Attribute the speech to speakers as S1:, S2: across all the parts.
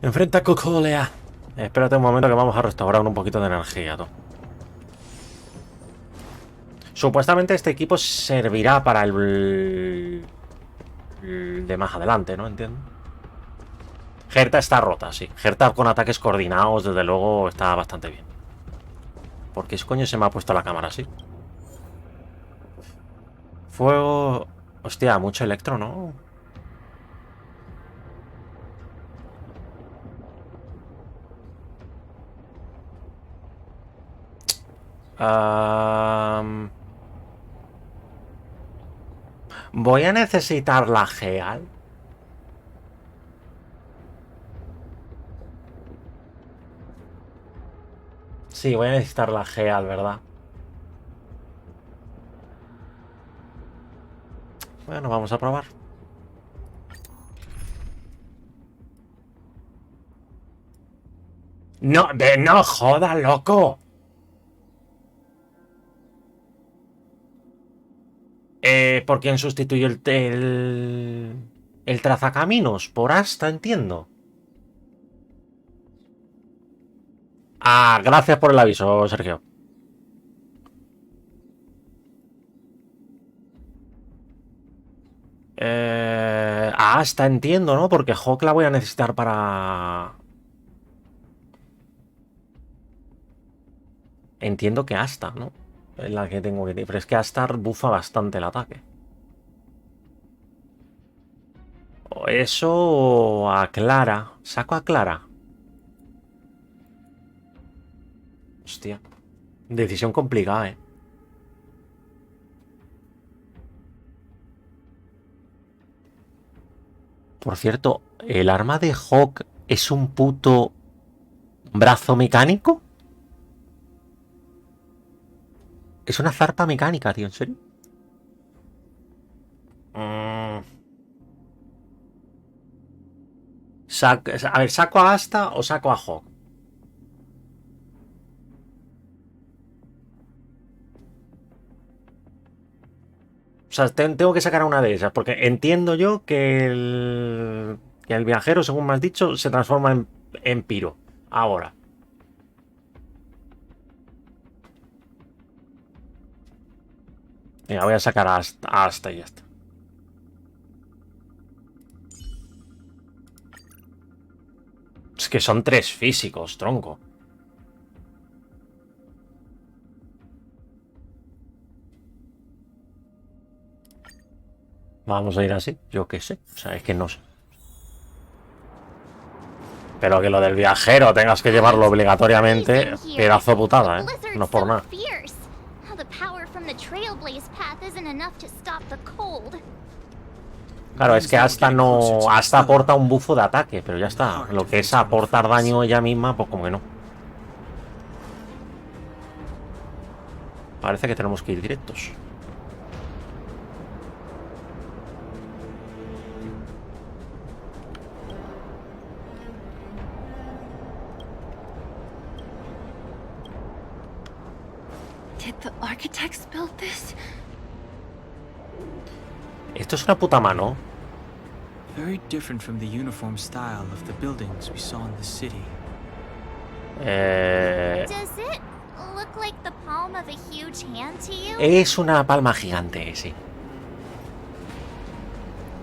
S1: Enfrenta a Cocolea. Espérate un momento que vamos a restaurar un poquito de energía, tú. Supuestamente este equipo servirá para el de más adelante, ¿no? Entiendo. Gerta está rota, sí. Gerta con ataques coordinados, desde luego, está bastante bien. ¿Por qué coño se me ha puesto la cámara así? Fuego... Hostia, mucho electro, ¿no? Voy a necesitar la Geal. Sí, voy a necesitar la Geal, ¿verdad? Bueno, vamos a probar. No, no joda, loco. ¿Por quién sustituye el trazacaminos? Por Asta, entiendo. Ah, gracias por el aviso, Sergio. Asta, entiendo, ¿no? Porque Hawk la voy a necesitar para... Entiendo que Asta, ¿no? Es la que tengo que... Pero es que Asta bufa bastante el ataque. Eso a Clara. Saco a Clara. Hostia. Decisión complicada, ¿eh? Por cierto, ¿el arma de Hawk es un puto brazo mecánico? Es una zarpa mecánica, tío, ¿en serio? Mm. A ver, ¿saco a Asta o saco a Hawk? O sea, tengo que sacar a una de esas, porque entiendo yo que el viajero, según me has dicho, se transforma en Piro. Ahora. Venga, voy a sacar hasta y ya está. Es que son tres físicos, tronco. Vamos a ir así, yo qué sé. O sea, es que no sé. Pero que lo del viajero tengas que llevarlo obligatoriamente, pedazo putada, ¿eh? No es por nada. Claro, es que hasta no... Hasta aporta un bufo de ataque, pero ya está. Lo que es aportar daño ella misma, pues como que no. Parece que tenemos que ir directos. Esto es una puta mano.
S2: Very different from the uniform style of the buildings we saw in the city.
S1: Es una palma gigante, sí.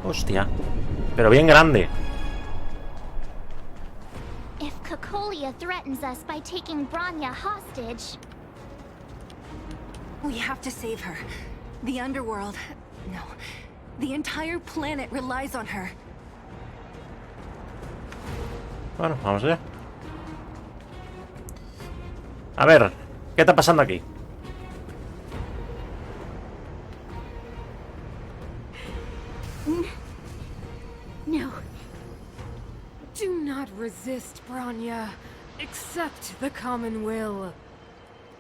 S1: Hostia. Pero bien grande.
S3: If Cocolia threatens us by taking Bronya hostage,
S4: we have to save her. The underworld... No. The entire planet relies on her.
S1: Bueno, vamos allá. A ver, ¿qué está pasando aquí?
S5: No. Do not resist, Bronya. Accept the common will.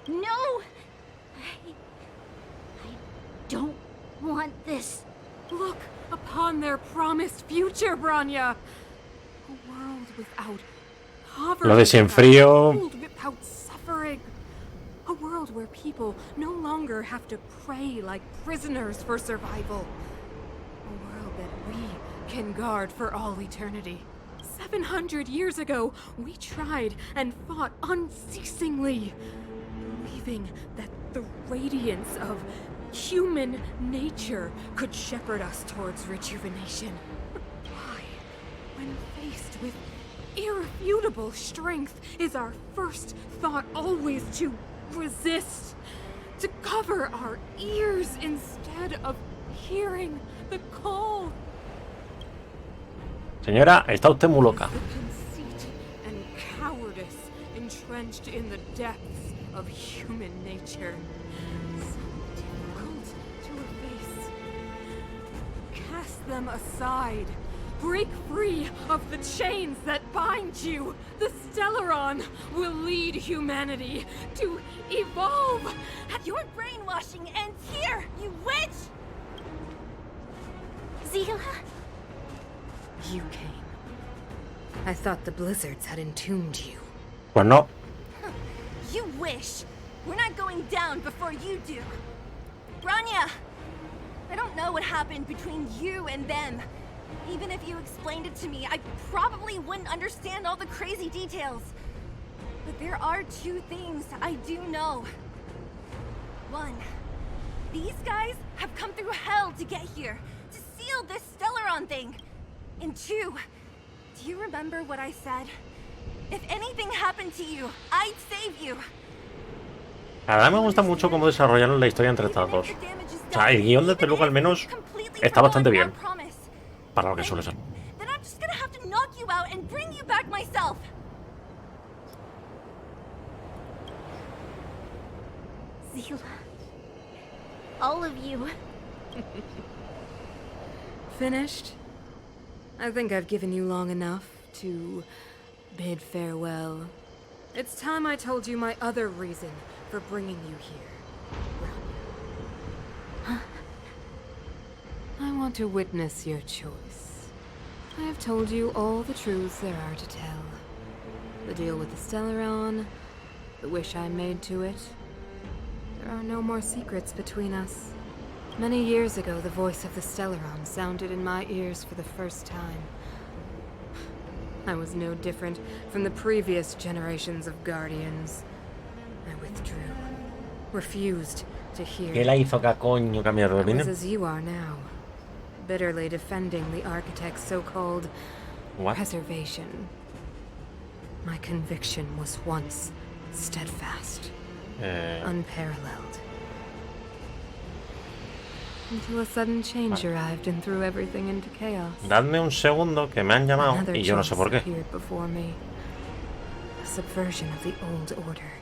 S3: no! I don't want this.
S5: Look upon their promised future, Bronya. A world without poverty.
S1: Lo de sin frío.
S5: A world without suffering. A world where people no longer have to pray like prisoners for survival. A world that we can guard for all eternity. 700 years ago, we tried and fought unceasingly, believing that the radiance of human nature could shepherd us towards rejuvenation. Why, when faced with irrefutable strength, is our first thought always to resist, to cover our ears instead of hearing the call?
S1: Señora, está usted muy loca.
S5: The conceit and cowardice entrenched in the depths of human nature, so difficult to efface. Cast them aside. Break free of the chains that bind you. The Stellaron will lead humanity to evolve.
S4: Your brainwashing ends here, you witch!
S3: Zila?
S5: You came. I thought the blizzards had entombed you.
S1: Pues no.
S4: You wish. We're not going down before you do. Branya! I don't know what happened between you and them. Even if you explained it to me, I probably wouldn't understand all the crazy details. But there are two things I do know. One, these guys have come through hell to get here, to seal this Stellaron thing. And two, do you remember what I said? If anything happened to you, I'd save you.
S1: La verdad me gusta mucho cómo desarrollaron la historia entre estas dos. O sea, el guión desde luego al menos está bastante bien para lo que suele ser.
S4: Then I'm just gonna have to knock you out and bring you back myself.
S3: Zila. All of you.
S5: Finished? I think I've given you long enough to bid farewell. It's time I told you my other reason for bringing you here. Huh? I want to witness your choice. I have told you all the truths there are to tell. The deal with the Stellaron, the wish I made to it. There are no more secrets between us. Many years ago, the voice of the Stellaron sounded in my ears for the first time. I was no different from the previous generations of Guardians. I withdrew, refused to hear.
S1: ¿Qué la hizo que coño cambiar de
S5: I was
S1: opinión?
S5: as you are now, bitterly defending the architect's so-called
S1: What?
S5: preservation. My conviction was once steadfast, unparalleled. Until a sudden change arrived and threw everything into chaos.
S1: Dadme un segundo que me han llamado
S5: Another
S1: y yo no sé
S5: choice
S1: por qué.
S5: appeared before me. A subversion of the old order,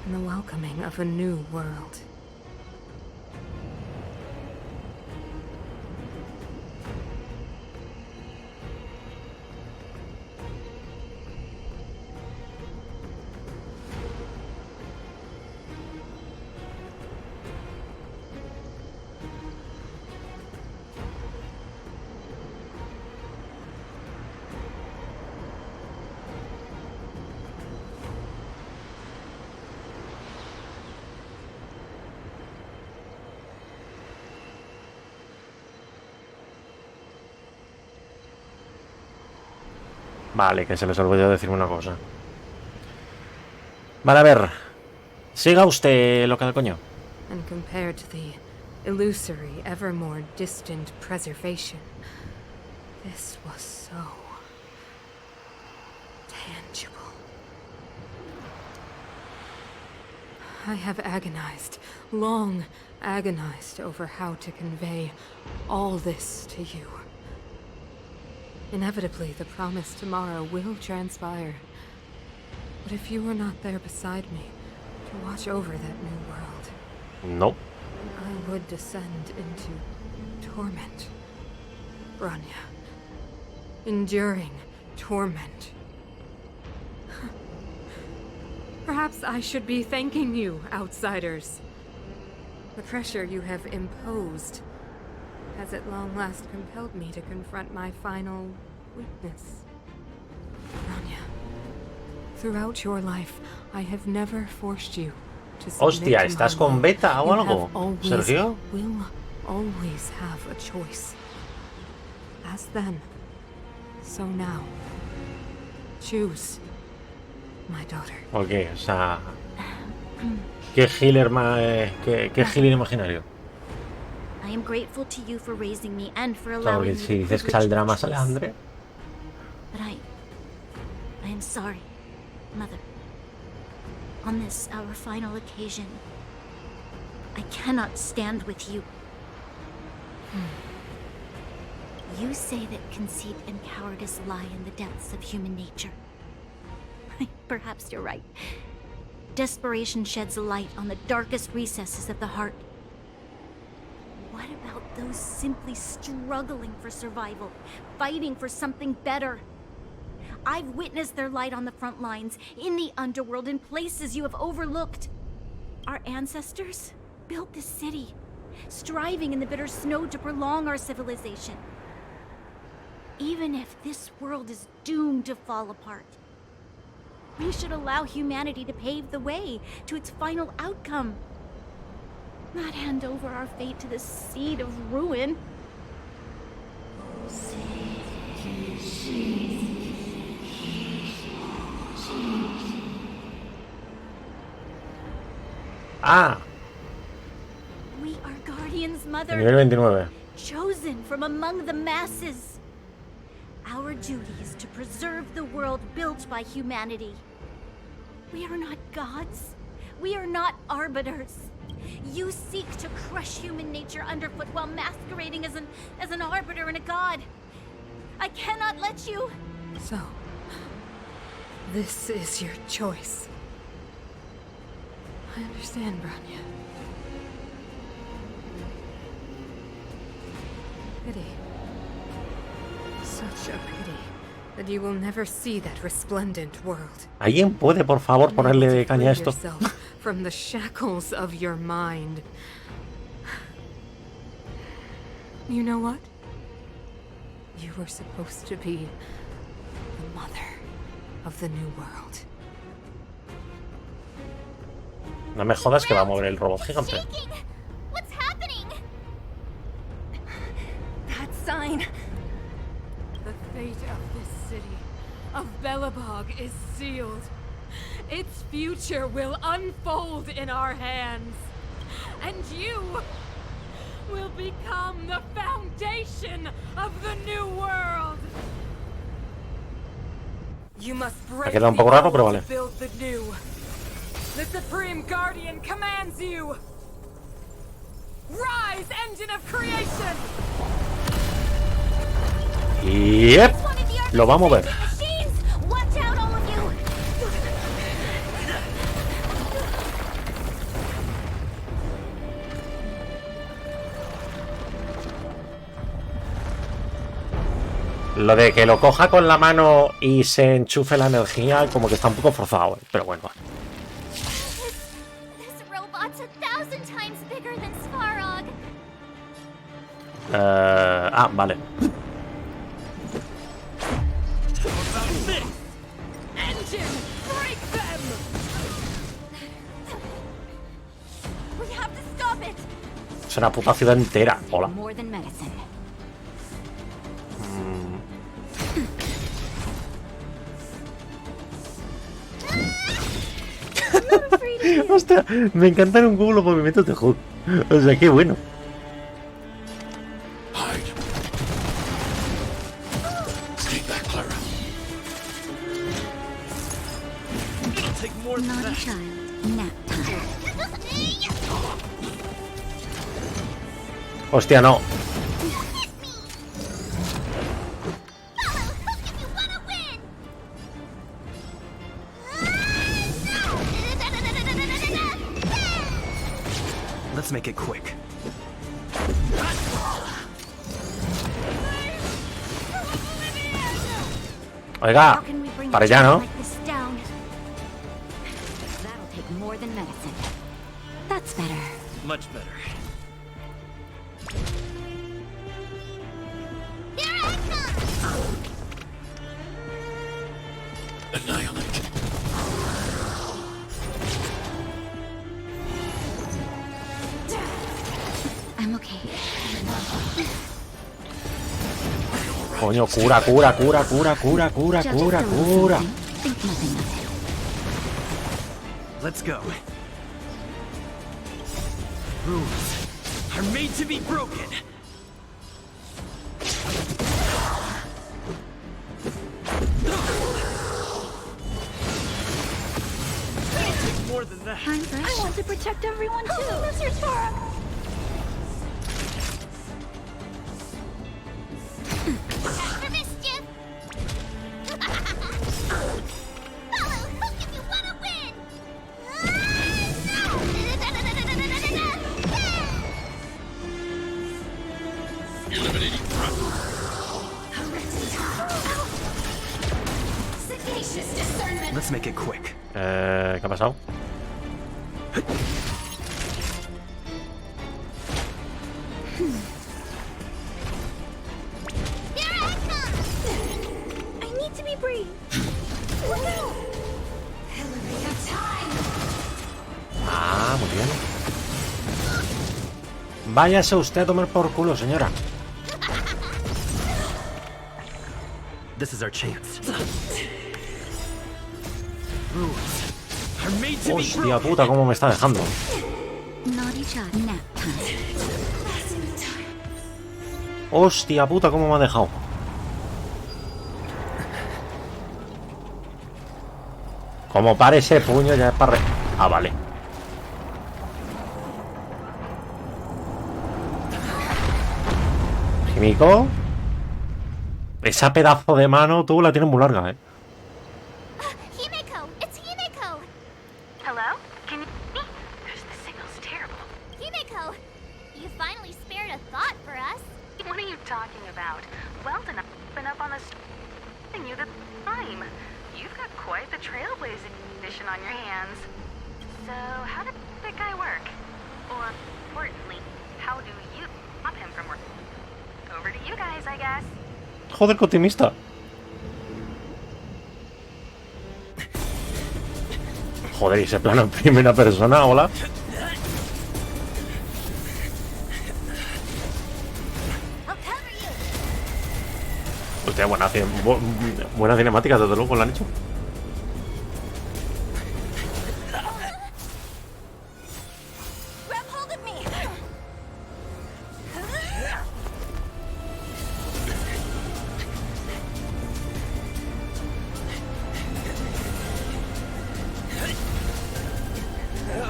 S5: and the welcoming of a new world.
S1: Vale, que se les olvidó decirme una cosa. Vale, a ver. Siga usted, loca del coño.
S5: And compared to the illusory, ever more distant preservation, this was so tangible. I have agonized, long agonized over how to convey all this to you. Inevitably, the promised tomorrow will transpire. But if you were not there beside me to watch over that new world,
S1: No.
S5: I would descend into torment. Branya. Enduring torment. Perhaps I should be thanking you, outsiders. The pressure you have imposed has at long last compelled me to confront my final weakness. Branya, throughout your life, I have never forced you to submit
S1: Hostia,
S5: to
S1: ¿estás
S5: my
S1: con
S5: will.
S1: beta o
S5: You
S1: algo?
S5: have always,
S1: Sergio?
S5: will always have a choice. As then, So now, choose, my daughter.
S1: Ok, o sea... ¿Qué healer más... ¿Qué healer imaginario?
S3: I am grateful to you for raising me and for
S1: Claro,
S3: allowing
S1: que
S3: me
S1: si
S3: the
S1: dices que
S3: privilege
S1: saldrá
S3: of
S1: más
S3: choice.
S1: Alejandre...
S3: But I am sorry, Mother. On this, our final occasion, I cannot stand with you. You say that conceit and cowardice lie in the depths of human nature. Perhaps you're right. Desperation sheds a light on the darkest recesses of the heart. What about those simply struggling for survival, fighting for something better? I've witnessed their light on the front lines, in the underworld, in places you have overlooked. Our ancestors built this city, striving in the bitter snow to prolong our civilization. Even if this world is doomed to fall apart, we should allow humanity to pave the way to its final outcome. Not hand over our fate to the seed of ruin.
S1: ¡Ah!
S3: We are guardians, Mother.
S1: Nivel 29.
S3: Chosen from among the masses. Our duty is to preserve the world built by humanity. We are not gods. We are not arbiters. You seek to crush human nature underfoot while masquerading as an arbiter and a god. I cannot let you.
S5: So, this is your choice. I understand, Bronya. Pity. Such a pity that you will never see that resplendent world.
S1: ¿Alguien puede, por favor, ponerle caña a esto?
S5: Yourself from the shackles of your mind. You know what? You were supposed to be the mother of the new world.
S1: No me jodas que va a mover el robot gigante.
S3: Shaking! What's happening?
S4: That sign.
S5: The fate of this city, of Belobog, is sealed. Its future will unfold in our hands. And you will become the foundation of the new world. You must break
S1: quedado un poco raro, pero vale.
S5: to build the new. The Supreme Guardian commands you. Rise, engine of creation.
S1: Yep. Lo va a mover.
S3: Machines! Watch out, all of you!
S1: Lo de que lo coja con la mano y se enchufe la energía, como que está un poco forzado, pero bueno.
S3: This robot's 1,000 times bigger than Svarog.
S1: Vale.
S5: Engine, break them.
S4: We have to stop it.
S1: Es una puta ciudad entera. Hola.
S3: More than medicine.
S1: Hostia, me encantan un poco los movimientos de Hook. O sea, qué bueno.
S6: Hide. Stay back, Clara. It'll take more than
S3: Naughty
S6: that.
S3: child. Nap time.
S1: Hostia, no.
S2: Let's make it quick.
S1: Oiga,
S3: How can we bring
S1: para
S3: a
S1: allá,
S3: child
S1: ¿no?
S3: like this down? That'll take more than medicine. That's better.
S6: Much better.
S3: Here I come!
S6: Annihilate.
S3: I'm okay.
S1: Coño, cura, cura, cura, cura, cura, cura,
S3: Judge
S1: cura,
S3: a fellow
S1: cura.
S3: something, think nothing of it.
S2: Let's go. Rules are made to be broken. More than that.
S3: Time fresh.
S4: I want to protect everyone too. Mr. Torok. For mischief. Follow hook if you want to win.
S6: Eliminating front.
S4: Sagacious discernment.
S2: Let's make it quick.
S1: ¿Qué ha pasado?
S4: Here I come. I need to be brave. Look out. Pillory of time.
S1: Ah, muy bien. Váyase usted a tomar por culo, señora.
S2: This is our chance. Rules are made to be
S1: Hostia
S2: broken.
S1: puta, cómo me está dejando.
S3: Naughty child, nap time.
S1: Hostia puta, cómo me ha dejado. Como pare ese puño ya es para... Ah, vale. Químico. Esa pedazo de mano tú la tienes muy larga,
S4: Himeko, it's Himeko.
S7: Hello? Can you hear me? The signal's terrible.
S4: Himeko, you finally spared a thought for us.
S7: What are you talking about? Weldon, I've been up on the and you the time. You've got quite the trailblazing mission on your hands. So, how did that guy work? Or, importantly, how do you stop him from working? Over to you guys, I guess.
S1: Joder, qué optimista. Joder, y ese plano en primera persona, hola.
S4: I'll cover you.
S1: Hostia, buena cinemática, desde luego, la han hecho.
S4: Grab hold of me.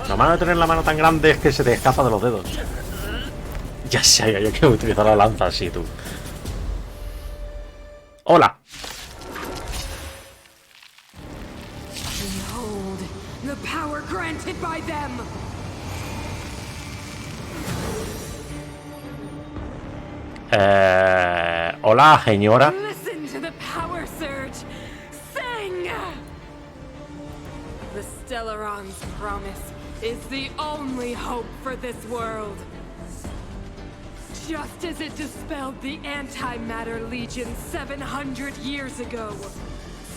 S1: La mano de tener la mano tan grande es que se te escapa de los dedos. Ya sé, yo quiero utilizar la lanza así, tú. ¡Hola!
S5: Behold, the power granted by them!
S1: Hola, señora.
S5: Listen to the power surge! Sing! The Stellaron's promise is the only hope for this world. Just as it dispelled the Antimatter Legion 700 years ago,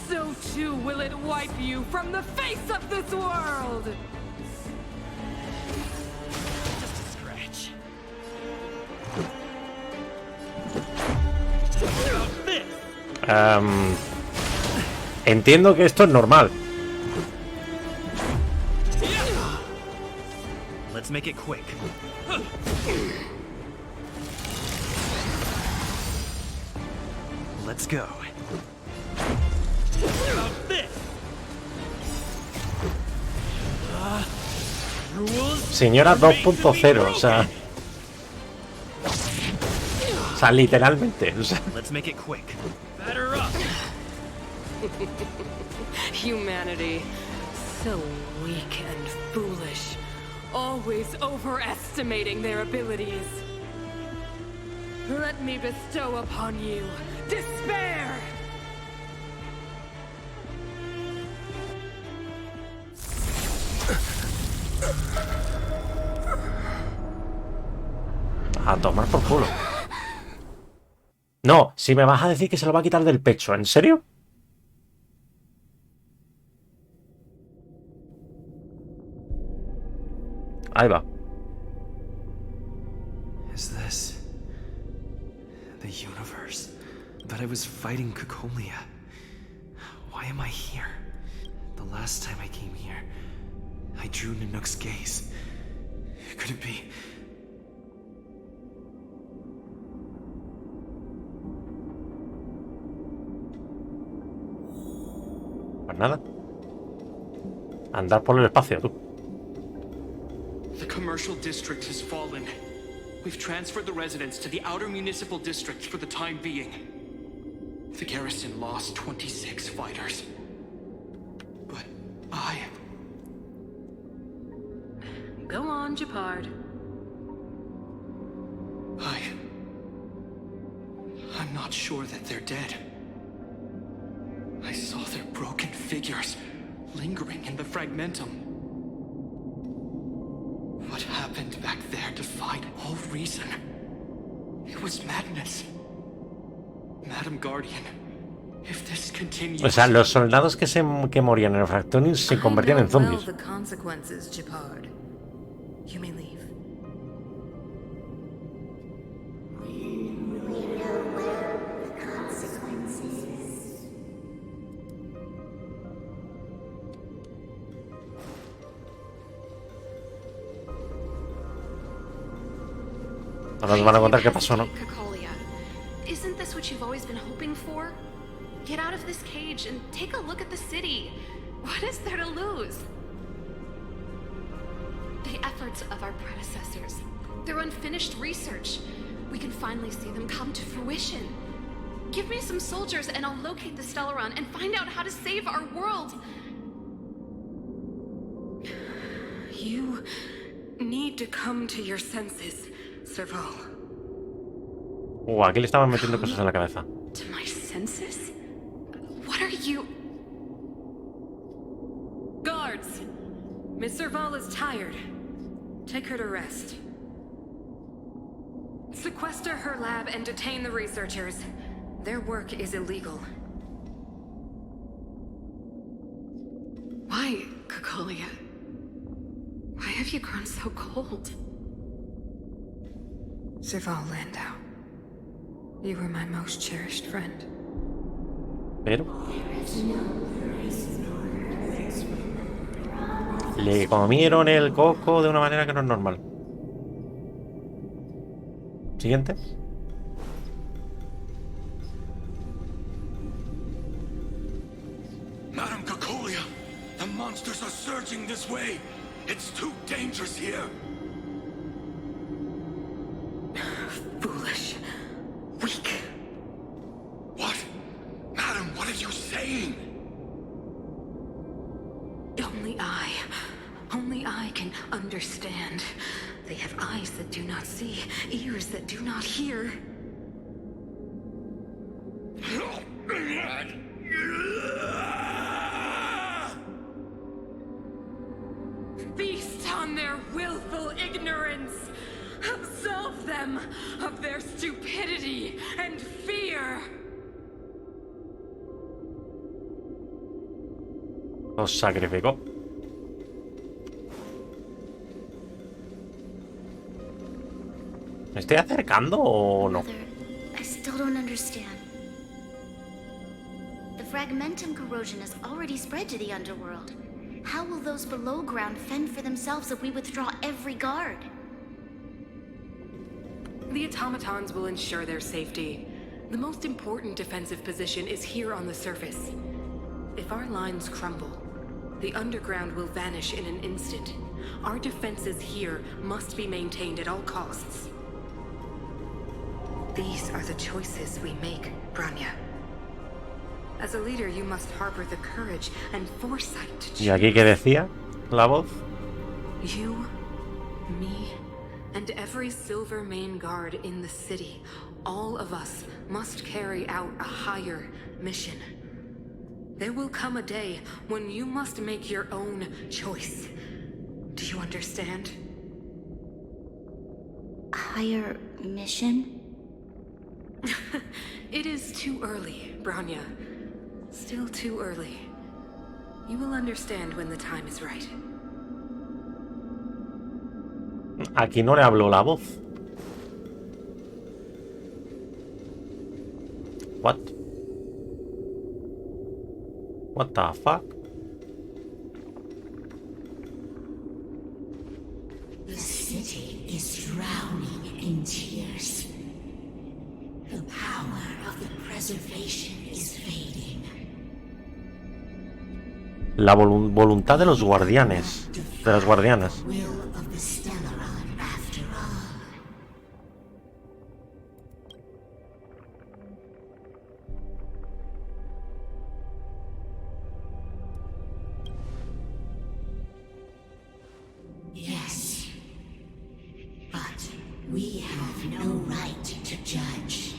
S5: so too will it wipe you from the face of this world!
S2: Just a scratch.
S1: Entiendo que esto es normal.
S2: Let's make it quick. Let's go.
S1: Señora 2.0, o sea, literalmente, o sea.
S2: Let's make it quick. Batter up.
S5: Humanity, so weak and foolish, always overestimating their abilities. Let me bestow upon you despair!
S1: A tomar por culo. No, si me vas a decir que se lo va a quitar del pecho, ¿en serio? Ahí va.
S2: Is this the universe? But I was fighting Cocolia. Why am I here? The last time I came here, I drew Nanook's gaze. Could it be?
S1: Pues nada. Andar por el espacio, tú.
S8: The commercial district has fallen. We've transferred the residents to the outer municipal districts for the time being. The garrison lost 26 fighters. But
S5: Go on, Gepard.
S8: I'm not sure that they're dead. I saw their broken figures lingering in the fragmentum. What happened back there defied all reason. It was madness. Madam Guardian, if this continues...
S1: O sea, los soldados que morían en el Fractonis se convertían en zombies.
S5: The consequences, Gepard. You may leave.
S1: Ahora nos van a contar qué pasó, ¿no?
S7: Cocolia, isn't this what you've always been hoping for? Get out of this cage and take a look at the city. What is there to lose? The efforts of our predecessors, their unfinished research. We can finally see them come to fruition. Give me some soldiers and I'll locate the Stellaron and find out how to save our world.
S5: You need to come to your senses, Serval.
S1: Aquí le estaban metiendo cosas en la cabeza.
S7: To my senses? What are you...
S5: Guards! Miss Serval is tired. Take her to rest. Sequester her lab and detain the researchers. Their work is illegal.
S7: Why, Cocolia? Why have you grown so cold?
S5: Serval Landau. You were my most cherished friend.
S1: Pero... le comieron el coco de una manera que no es normal. Siguiente.
S9: Madam Cocolia, the monsters are surging this way. It's too dangerous here.
S5: Foolish. Weak.
S9: What? Madam, what are you saying?
S5: Only I can understand. They have eyes that do not see, ears that do not hear. Feast on their willful ignorance. Absolve them of their stupidity and fear.
S1: Los sacrificó. ¿Me estoy acercando o no?
S3: Mother, I still don't understand. The fragmentum corrosion has already spread to the underworld. How will those below ground fend for themselves if we withdraw every guard?
S5: The automatons will ensure their safety. The most important defensive position is here on the surface. If our lines crumble, the underground will vanish in an instant. Our defenses here must be maintained at all costs. These are the choices we make, Branya. As a leader, you must harbor the courage and foresight to choose.
S1: ¿Y aquí qué decía la voz?
S5: You, me, and every Silver Main Guard in the city, all of us must carry out a higher mission. There will come a day when you must make your own choice. Do you understand?
S3: Higher mission?
S5: It is too early, Branya. Still too early. You will understand when the time is right.
S1: Aquí no le habló la voz. What? What the fuck?
S10: The city is drowning in tears. The power of the preservation is fading.
S1: La voluntad de los guardianes. De las guardianas.
S10: Will of the Stellaron after all. Yes, but we have no right to judge.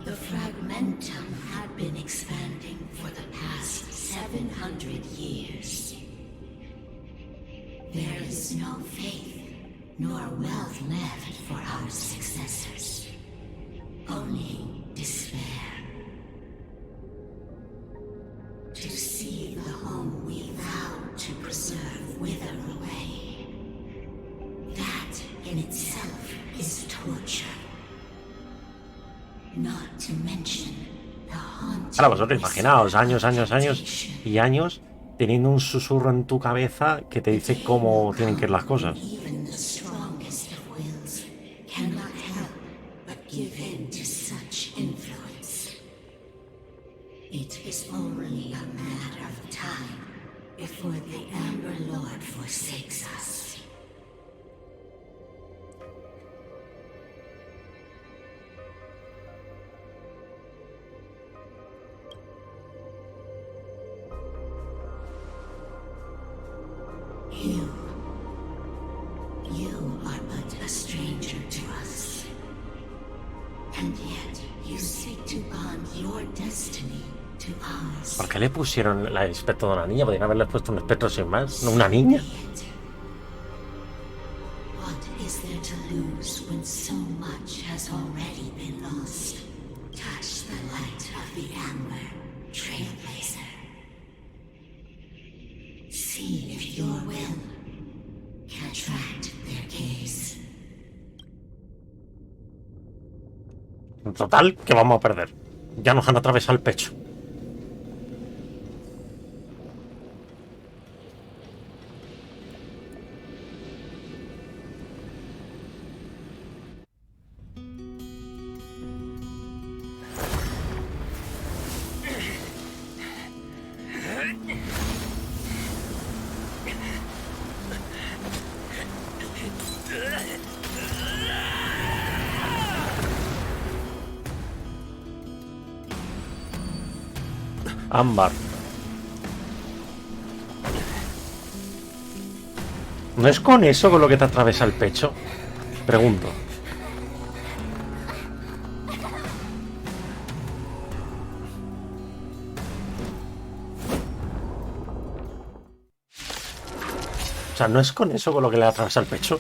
S10: The fragmentum had been expanding for the past 700 years. There is no faith nor wealth left for our successors. Only despair. To see the home we vowed to preserve wither away. That in itself is torture. Not to mention the haunting.
S1: Ahora vosotros imaginaos años y años teniendo un susurro en tu cabeza que te dice cómo tienen que ir las cosas.
S10: Even the strongest of wills cannot help but give in to such influence. It is only a matter of time before the Amber Lord forsakes us. You are but a stranger to us. And yet you seek to bond your destiny to ours.
S1: ¿Por qué le pusieron el aspecto de una niña? Podrían haberle puesto un espectro sin más. ¿No una niña?
S10: What is there to lose when so much has already been lost? Touch the light of the Amber, Trailblazer. See if your will can attract their gaze.
S1: En total, que vamos a perder. Ya nos han atravesado el pecho. Ámbar. ¿No es con eso con lo que te atraviesa el pecho? Pregunto. O sea, ¿no es con eso con lo que le atraviesa el pecho?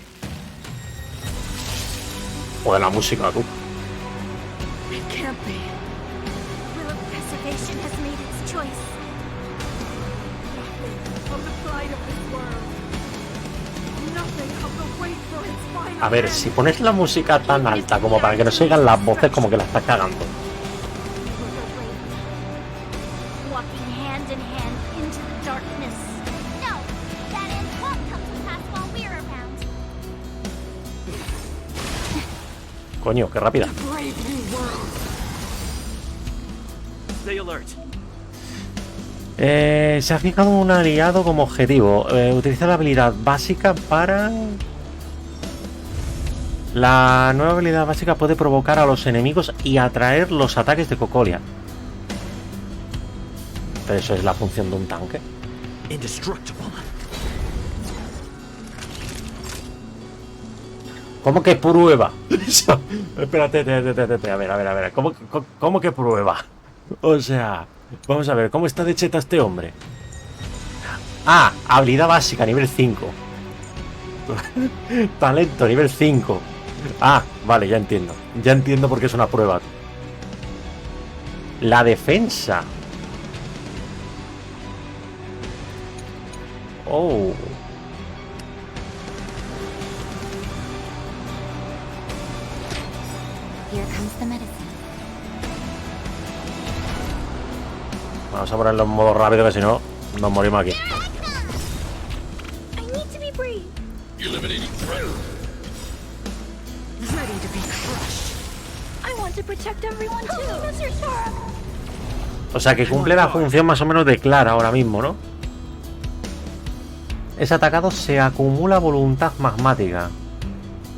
S1: O de la música, tú.
S4: It can't be. Will of Preservation has made its choice.
S5: Nothing of the pride of this world. Nothing of the wait for its final
S1: A ver, si pones la música tan alta como para que no se oigan las voces, como que la estás cagando.
S3: Walking hand in hand into the darkness. No, that end won't come to pass while we're around.
S1: Coño, qué rápida.
S5: brave new world.
S8: Stay alert.
S1: Se ha fijado un aliado como objetivo. Utiliza la habilidad básica para... La nueva habilidad básica puede provocar a los enemigos y atraer los ataques de Cocolia. Pero eso es la función de un tanque.
S8: Indestructible.
S1: ¿Cómo que prueba? Espérate, a ver. ¿Cómo que prueba? O sea, vamos a ver, ¿cómo está de cheta este hombre? Ah, habilidad básica, nivel 5. Talento, nivel 5. Ah, vale, ya entiendo. Ya entiendo por qué es una prueba. La defensa. Oh.
S3: Here comes the medicine.
S1: Vamos a ponerlo en modo rápido, que si no, nos morimos aquí.
S4: I need to be brave.
S6: Eliminating threat.
S5: Ready to be crushed.
S4: I want to protect everyone too. Mr. Sora.
S1: O sea que cumple la función más o menos de Clara ahora mismo, ¿no? Es atacado, se acumula voluntad magmática.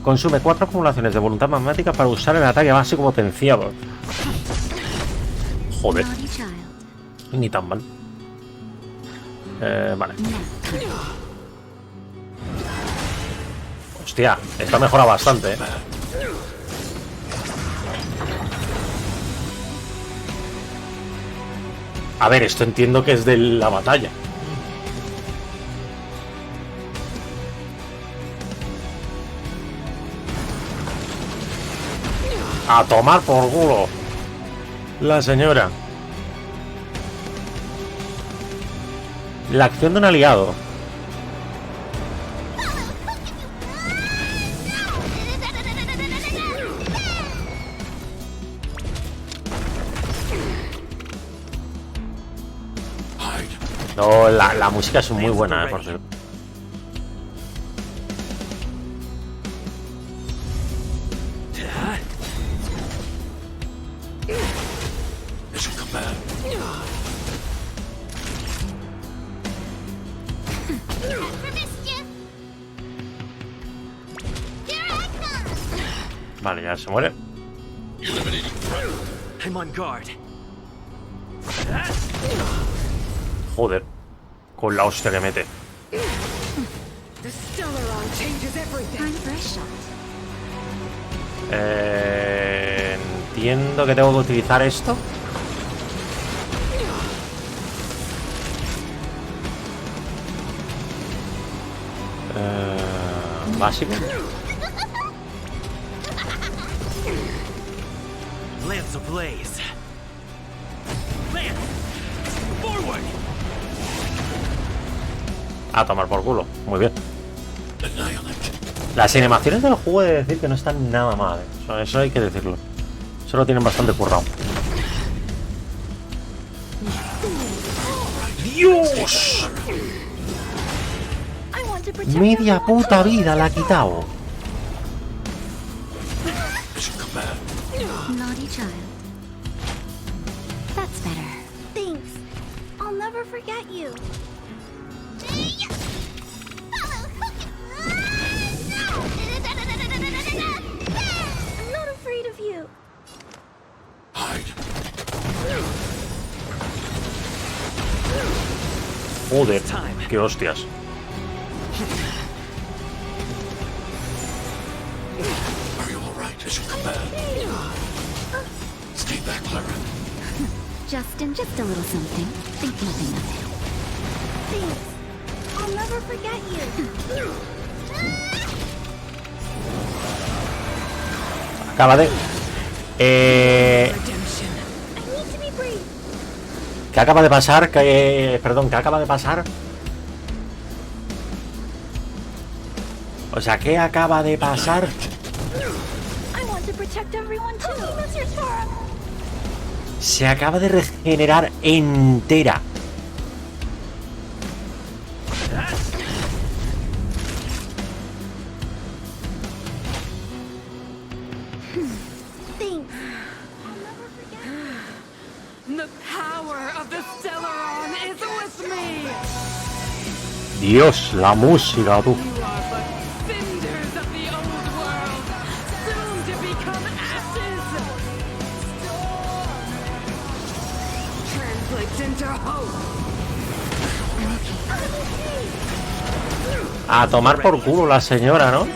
S1: Consume 4 acumulaciones de voluntad magmática para usar el ataque básico potenciado. Joder.
S3: Naughty child.
S1: Ni tan mal. Vale. Hostia, esta mejora bastante, ¿eh? A ver, esto entiendo que es de la batalla. A tomar por culo. La señora. La acción de un aliado. No, la música es muy buena, por cierto. Vale, ya se muere.
S6: Eliminating threat.
S2: I'm on guard.
S1: Joder. Con la hostia que mete.
S5: The Stellaron changes everything.
S3: Time for a shot.
S1: Entiendo que tengo que utilizar esto. Básico.
S2: Lance ablaze. Lance! Forward!
S1: A tomar por culo. Muy bien. Las animaciones del juego he de decir que no están nada mal, ¿eh? Eso hay que decirlo. Eso lo tienen bastante currado. ¡Dios!
S4: I want to protect
S1: Media
S4: everyone
S1: puta
S4: too.
S1: vida la ha quitado.
S3: Naughty child. That's better.
S4: Thanks. I'll never forget you. I'm not afraid of you.
S1: Joder, qué hostias.
S3: Justin, just a little something. Think nothing of it.
S4: Thanks. I'll never forget you.
S1: Acaba de...
S5: Redemption.
S4: I need to be brave.
S1: ¿Qué acaba de pasar? Perdón, ¿qué acaba de pasar? O sea, ¿qué acaba de pasar?
S4: I want to protect everyone too. Mr. Sora.
S1: Se acaba de regenerar entera.
S4: Thanks. I'll never forget you.
S5: The power of the Stellaron is with me.
S1: Dios, la música, tú.
S5: You are but cinders of the old world, soon to become ashes. Translates into hope.
S1: A tomar por culo la señora, ¿no?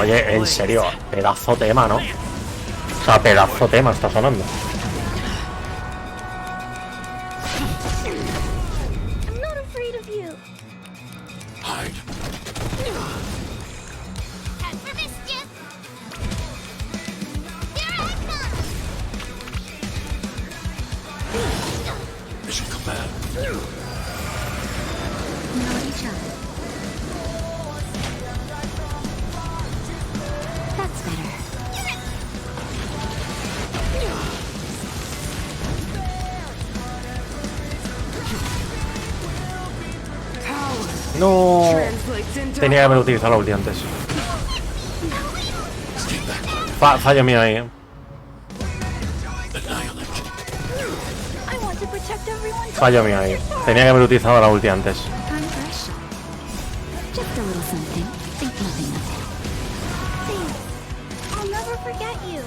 S1: Oye, en serio, pedazo tema, ¿no? O sea, pedazo tema está sonando.
S4: I'm not afraid of you. Time for mischief. Here I come.
S3: Naughty child. That's better.
S1: No.
S5: translates into
S1: Tenía que haber utilizado la ulti antes. Fallo mío ahí,
S4: I want to protect everyone.
S1: Fallo mío ahí. Tenía que haber utilizado la ulti antes.
S3: Conversion. Just a little something. Think nothing of it.
S4: Thanks. I'll never forget you.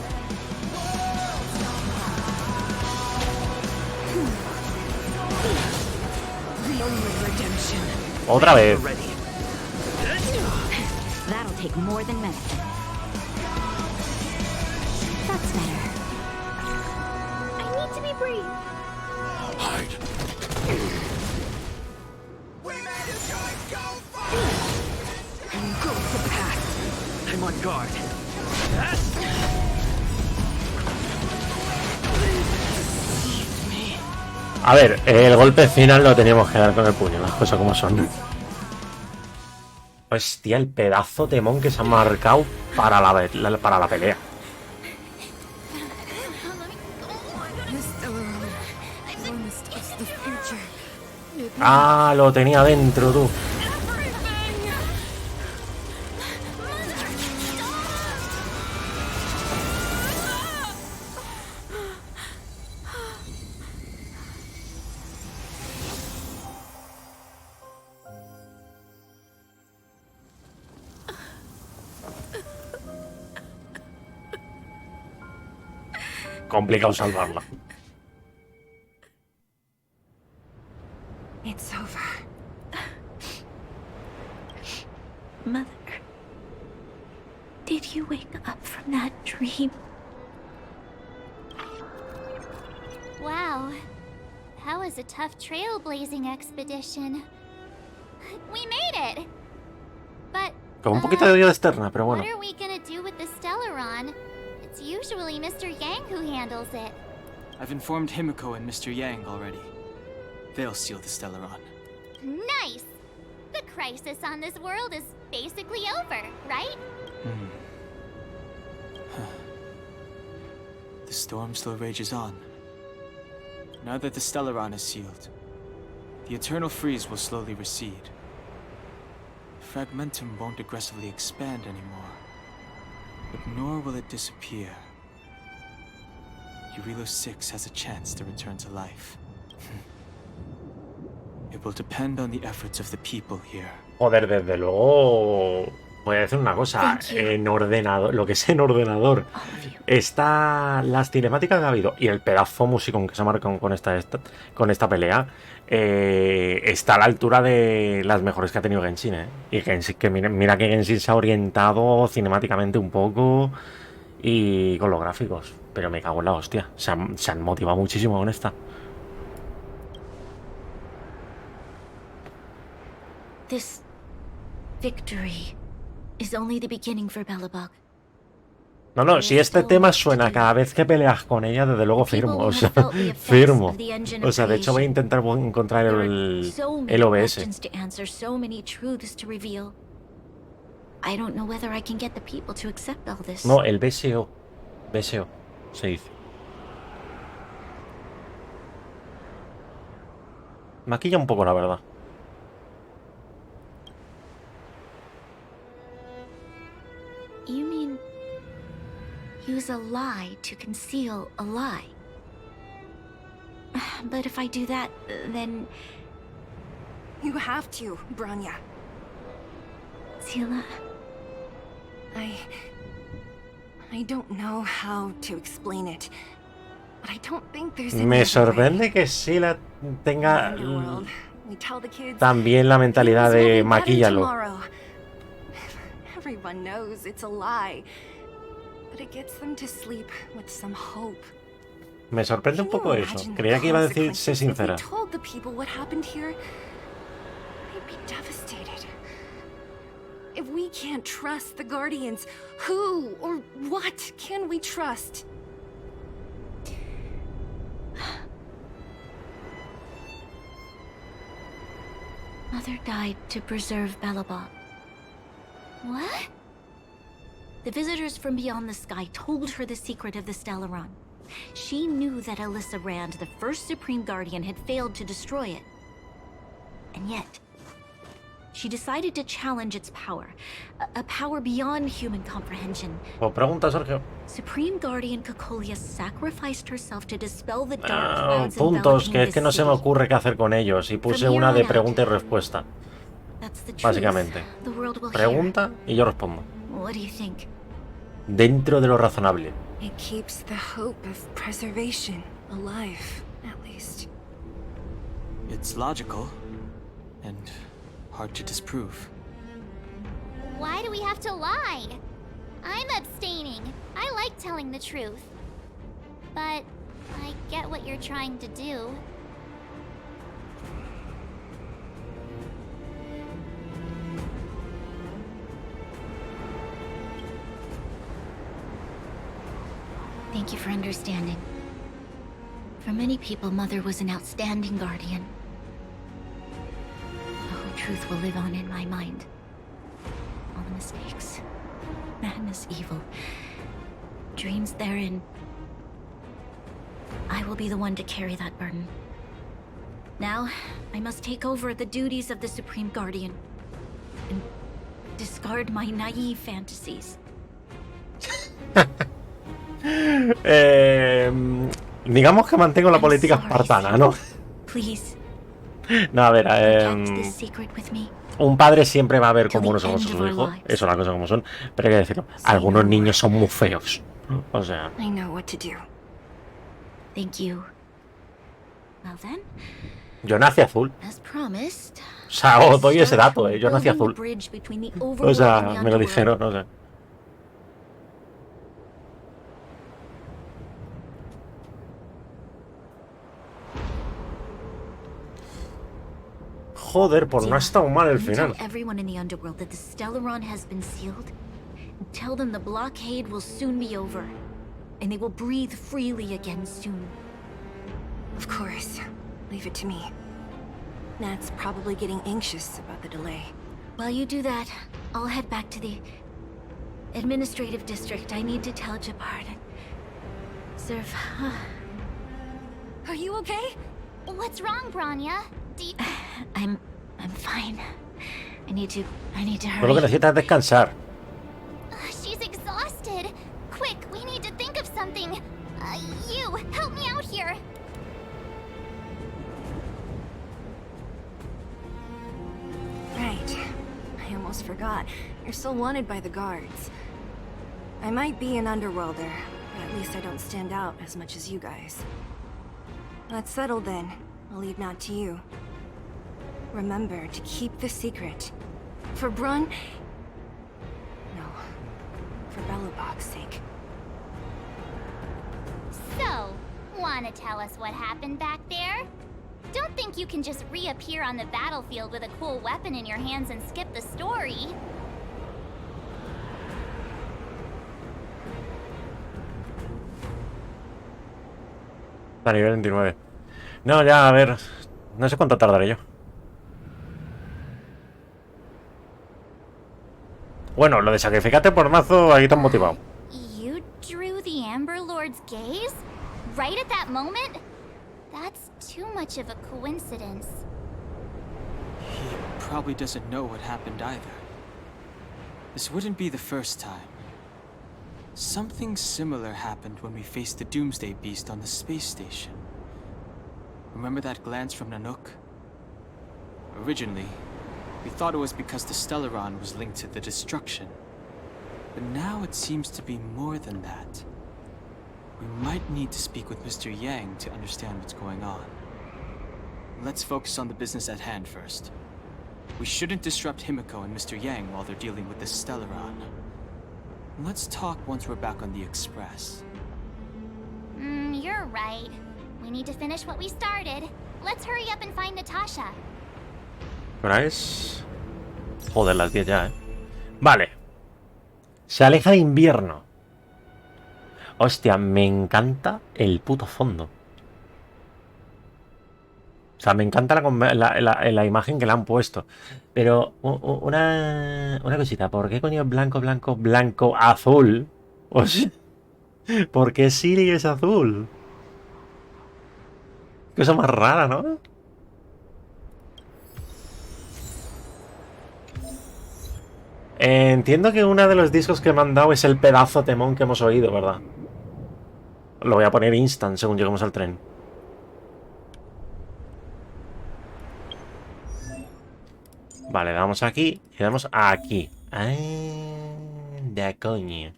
S5: the only redemption.
S1: Otra vez.
S3: That'll take more than medicine. That's better.
S4: I need to be brave.
S9: Hide.
S5: And go to pass.
S8: I'm on guard.
S1: A ver, el golpe final lo teníamos que dar con el puño, las cosas como son. Hostia, el pedazo de mon que se ha marcado para la pelea. Ah, lo tenía dentro, tú. Complicado salvarla.
S5: It's over.
S3: Mother, did you wake up from that dream?
S11: Wow. That was a tough trailblazing expedition. We made it! But
S1: Con un poquito de vida externa, pero bueno.
S11: what are we gonna do with the Stellaron? It's usually Mr. Yang who handles it.
S12: I've informed Himiko and Mr. Yang already. They'll seal the Stellaron.
S11: Nice! The crisis on this world is basically over, right?
S12: The storm still rages on. Now that the Stellaron is sealed, the eternal freeze will slowly recede. Fragmentum won't aggressively expand anymore, but nor will it disappear. Eurilo 6 has a chance to return to life. It will depend on the efforts of the people here.
S1: Joder, desde luego. Voy a decir una cosa. En ordenador, lo que es en ordenador, está las cinemáticas que ha habido y el pedazo musicón que se ha marcado con esta pelea. Está a la altura de las mejores que ha tenido Genshin, ¿eh? Y Genshin, que mira que Genshin se ha orientado cinemáticamente un poco y con los gráficos. Pero me cago en la hostia. Se han motivado muchísimo con esta.
S3: This victory is only the beginning for Belobog.
S1: No, si este tema suena cada vez que peleas con ella, desde luego firmo, o sea, firmo. O sea, de hecho voy a intentar encontrar el OBS. No, el BSO. BSO, se dice. Maquilla un poco, la verdad.
S3: You mean use a lie to conceal a lie? But if I do that, then
S4: You have to, Branya.
S3: Sila,
S4: I don't know how to explain it, but I don't think there's
S1: Me sorprende que Sila tenga también la mentalidad de maquíllalo.
S4: Everyone knows it's a lie, but it gets them to sleep with some hope.
S1: Me sorprende un poco eso. Creía que iba a decir sé sincera.
S4: If we told the people what happened here, they'd be devastated. If we can't trust the Guardians, who or what can we trust?
S3: Mother died to preserve Belobog.
S11: What?
S3: The visitors from beyond the sky told her the secret of the Stellaron. She knew that Alyssa Rand, the first Supreme Guardian, had failed to destroy it. And yet, She decided to challenge its power, a power beyond human comprehension.
S1: Pues pregunta, Sergio.
S3: Supreme Guardian Cocolia sacrificed herself to dispel the dark clouds
S1: Puntos,
S3: enveloping
S1: que es
S3: this
S1: que no se me
S3: city.
S1: ocurre qué hacer con ellos. Y puse una de pregunta y respuesta.
S3: That's the truth.
S1: Básicamente.
S3: The world will
S1: Pregunta y yo respondo.
S3: hear. What do you think?
S1: Dentro de lo razonable.
S5: It keeps the hope of preservation alive, at least.
S12: It's logical and hard to disprove.
S11: Why do we have to lie? I'm abstaining. I like telling the truth. But I get what you're trying to do.
S3: Thank you for understanding. For many people, Mother was an outstanding guardian. The whole truth will live on in my mind. All the mistakes, madness, evil, dreams therein. I will be the one to carry that burden. Now, I must take over the duties of the Supreme Guardian and discard my naive fantasies.
S1: Digamos que mantengo la política espartana, ¿no?
S3: Please,
S1: No, a ver,
S3: protect this secret with me.
S1: un padre siempre va a ver como uno somos sus hijos. Eso es la cosa como son. Pero hay que decirlo. Algunos niños son muy feos. O sea.
S5: I know what to do.
S3: Thank you. Well then,
S1: Yo nací azul.
S3: as promised.
S1: O sea, os doy ese dato, Yo nací
S3: building the
S1: azul.
S3: bridge between the
S1: O
S3: overworld
S1: sea,
S3: and the
S1: me lo
S3: underworld.
S1: dijeron, no sé. Joder, pues no ha estado mal el
S3: Can you
S1: final.
S3: tell everyone in the underworld that the Stellaron has been sealed? And tell them the blockade will soon be over, and they will breathe freely again soon.
S5: Of course. Leave it to me. Nat's probably getting anxious about the delay.
S3: While you do that, I'll head back to the administrative district. I need to tell Jabard and serve.
S4: Are you okay?
S11: What's wrong, Branya?
S3: I'm fine. I need to
S1: Pero lo que
S3: hurry.
S1: necesitas es descansar.
S11: She's exhausted. Quick, we need to think of something. You, help me out here.
S5: Right. I almost forgot. You're still wanted by the guards. I might be an underworlder, but at least I don't stand out as much as you guys. That's settled then. I'll leave Nat to you. Remember to keep the secret. For Brun... No. For Belobog's sake.
S11: So, wanna tell us what happened back there? Don't think you can just reappear on the battlefield with a cool weapon in your hands and skip the story.
S1: A nivel 29. No, ya, a ver. No sé cuánto tardaré yo. Bueno, lo de sacrificarte por mazo, ahí te han motivado.
S11: You drew the Amber Lord's gaze? Right at that moment? That's too much of a coincidence.
S12: He probably doesn't know what happened either. This wouldn't be the first time. Something similar happened when we faced the Doomsday Beast on the space station. Remember that glance from Nanook? Originally, we thought it was because the Stellaron was linked to the destruction. But now it seems to be more than that. We might need to speak with Mr. Yang to understand what's going on. Let's focus on the business at hand first. We shouldn't disrupt Himiko and Mr. Yang while they're dealing with the Stellaron. Let's talk once we're back on the Express.
S11: You're right. We need to finish what we started. Let's hurry up and find Natasha.
S1: ¿Hora es? Joder, las 10 ya, Vale. Se aleja de invierno. Hostia, me encanta el puto fondo. O sea, me encanta la imagen que le han puesto. Pero una cosita. ¿Por qué coño es blanco, blanco, blanco, azul? O sea, ¿por qué Siri es azul? Cosa más rara, ¿no? Entiendo que uno de los discos que me han dado es el pedazo temón que hemos oído, ¿verdad? Lo voy a poner instant según lleguemos al tren. Vale, le damos aquí y le damos aquí. Ah, de coño.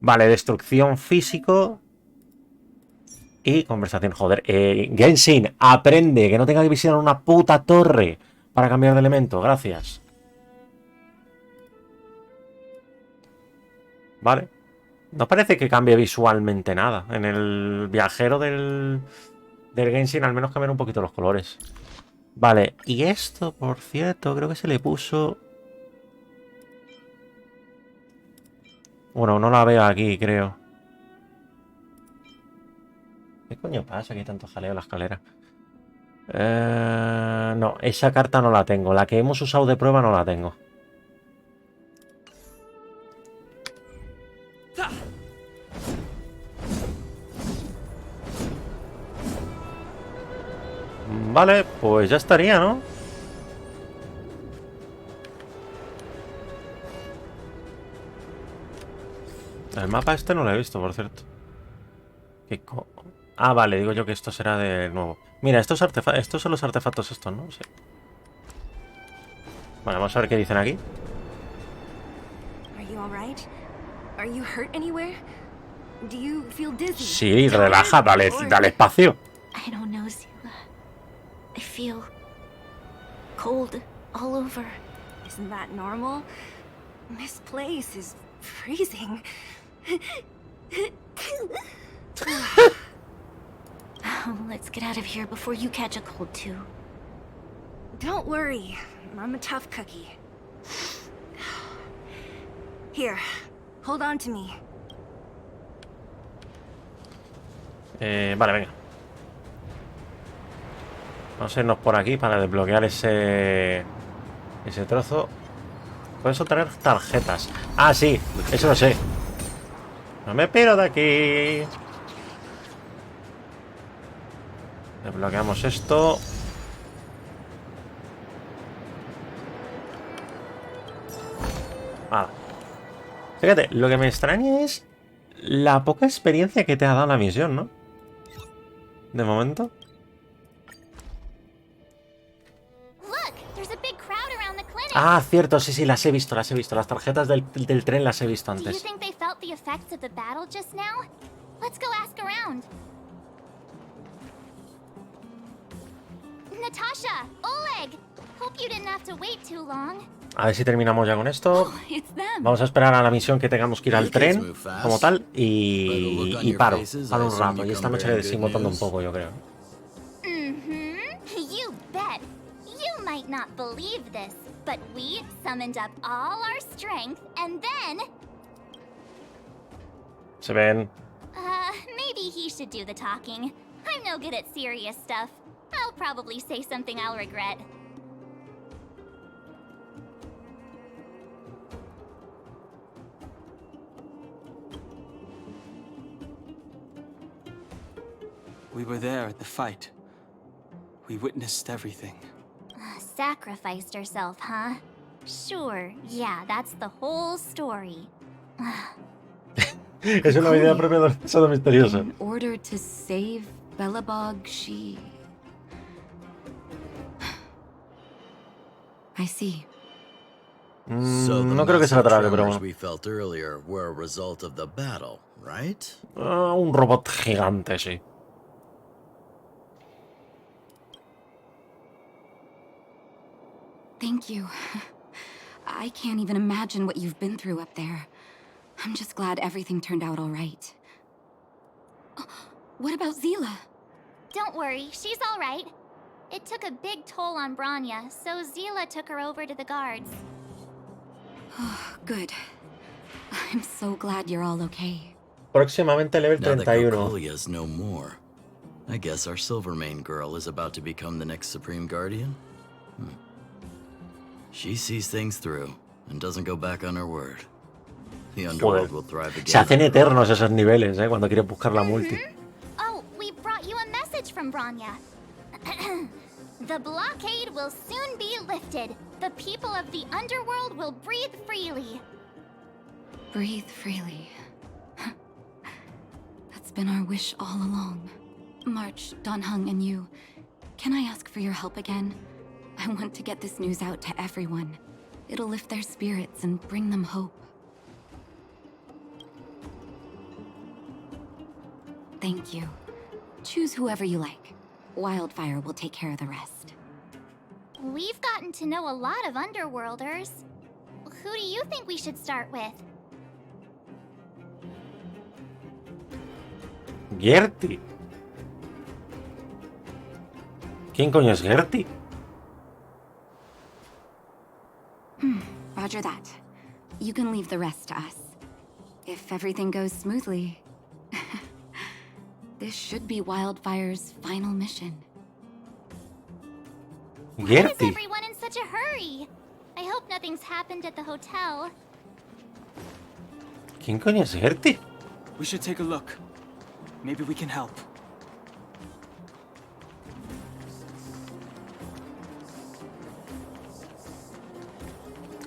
S1: Vale, destrucción físico y conversación. Joder, Genshin, aprende que no tenga que visitar una puta torre para cambiar de elemento. Gracias. Vale. No parece que cambie visualmente nada. En el viajero del Genshin al menos cambian un poquito los colores. Vale, y esto, por cierto, creo que se le puso... Bueno, no la veo aquí, creo. ¿Qué coño pasa? Que hay tanto jaleo en la escalera. No, esa carta no la tengo. La que hemos usado de prueba no la tengo. Vale, pues ya estaría, ¿no? El mapa este no lo he visto, por cierto. Ah, vale, digo yo que esto será de nuevo. Mira, estos son los artefactos estos, ¿no? Sí. Bueno, vamos a ver qué dicen aquí.
S4: Are you all right? Are you hurt anywhere? Do you feel dizzy?
S1: Sí, relaja, dale espacio.
S3: I don't know, Zila. I feel cold all over.
S4: Isn't that normal? This place is freezing.
S3: Oh, let's get out of here before you catch a cold too.
S4: Don't worry, I'm a tough cookie. Here, hold on to me.
S1: Vale, venga. Vamos a irnos por aquí para desbloquear ese trozo. Puedes obtener tarjetas. Ah, sí, eso lo sé. No me piro de aquí. Desbloqueamos esto. Vale. Fíjate, lo que me extraña es la poca experiencia que te ha dado la misión, ¿no? De momento. Ah, cierto, sí, las he visto. Las tarjetas del tren las he visto antes.
S11: Natasha, Oleg, hope you didn't have to wait too long.
S1: A ver si terminamos ya con esto. Vamos a esperar a la misión que tengamos que ir al tren, como tal, y paro un rato. Y esta noche le sigo botando un poco, yo creo.
S11: You bet. You might not believe this, but we summoned up all our strength and then...
S1: Se ven.
S11: Maybe he should do the talking. I'm no good at serious stuff. I'll probably say something I'll regret.
S12: We were there at the fight. We witnessed everything.
S11: Sacrificed herself, huh? Sure, yeah, that's the whole story.
S1: Es una idea propia del pasado misterioso.
S13: In order to save Belobog, she... I see.
S1: No creo que sea atrás, pero bueno.
S14: We felt earlier were a result of the battle, right?
S1: Un robot gigante, sí.
S13: Thank you. I can't even imagine what you've been through up there. I'm just glad everything turned out all right. What about Zila?
S11: Don't worry, she's all right. It took a big toll on Branya, so Zila took her over to the guards.
S13: Good. I'm so glad you're all okay.
S1: Próximamente level 31.
S14: Now no more. I guess our Silvermane girl is about to become the next Supreme Guardian? She sees things through and doesn't go back on her word. The underworld will thrive again.
S1: Se hacen eternos esos niveles, cuando quieres buscar la multi.
S11: Oh, we brought you a message from Branya. The blockade will soon be lifted. The people of the underworld will breathe freely.
S13: Breathe freely. That's been our wish all along. March, Donhung, and you, can I ask for your help again? I want to get this news out to everyone. It'll lift their spirits and bring them hope. Thank you. Choose whoever you like. Wildfire will take care of the rest.
S11: We've gotten to know a lot of underworlders. Who do you think we should start with?
S1: Gertie. ¿Quién coño es Gertie?
S13: Roger that. You can leave the rest to us. If everything goes smoothly. This should be Wildfire's final mission.
S11: Why is
S1: Gertie.
S11: everyone in such a hurry? I hope nothing's happened at the hotel.
S1: ¿Quién coño es Gertie?
S12: We should take a look. Maybe we can help.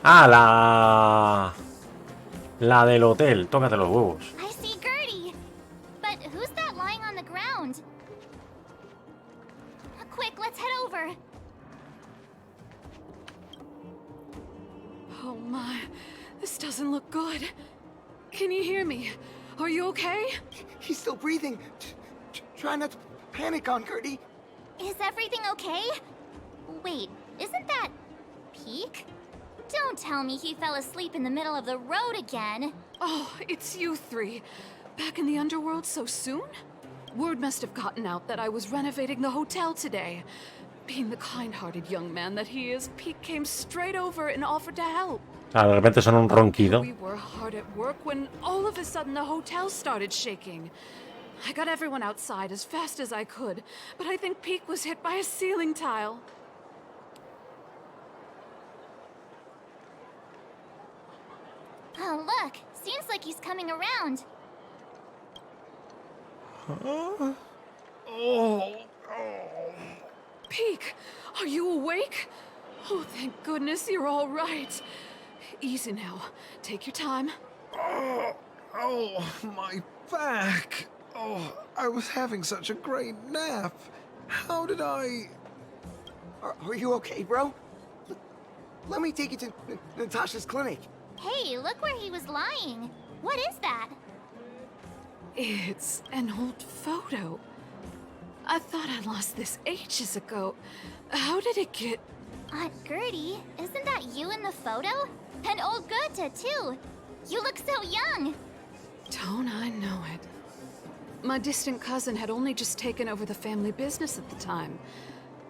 S1: Ah, la del hotel. Tócate los huevos.
S11: I see Gertie. But who's that lying on the ground? Quick, let's head over.
S5: Oh my, this doesn't look good. Can you hear me? Are you okay?
S15: He's still breathing. Try not to panic on Gertie.
S11: Is everything okay? Wait, isn't that Peak? Don't tell me he fell asleep in the middle of the road again.
S5: Oh, it's you three. Back in the underworld so soon? Word must have gotten out that I was renovating the hotel today. Being the kind-hearted young man that he is, Peak came straight over and offered to help.
S1: Ah, de repente son un ronquido.
S5: We were hard at work when all of a sudden the hotel started shaking. I got everyone outside as fast as I could, but I think Peak was hit by a ceiling tile.
S11: Oh, look. Seems like he's coming around.
S5: Peak, are you awake? Oh, thank goodness you're all right. Easy now. Take your time.
S16: Oh, my back. Oh, I was having such a great nap. How did I...
S15: Are you okay, bro? Let me take you to Natasha's clinic.
S11: Hey, look where he was lying. What is that?
S5: It's an old photo. I thought I lost this ages ago. How did it get...
S11: Aunt Gertie, isn't that you in the photo? And old Goethe, too. You look so young.
S5: Don't I know it? My distant cousin had only just taken over the family business at the time.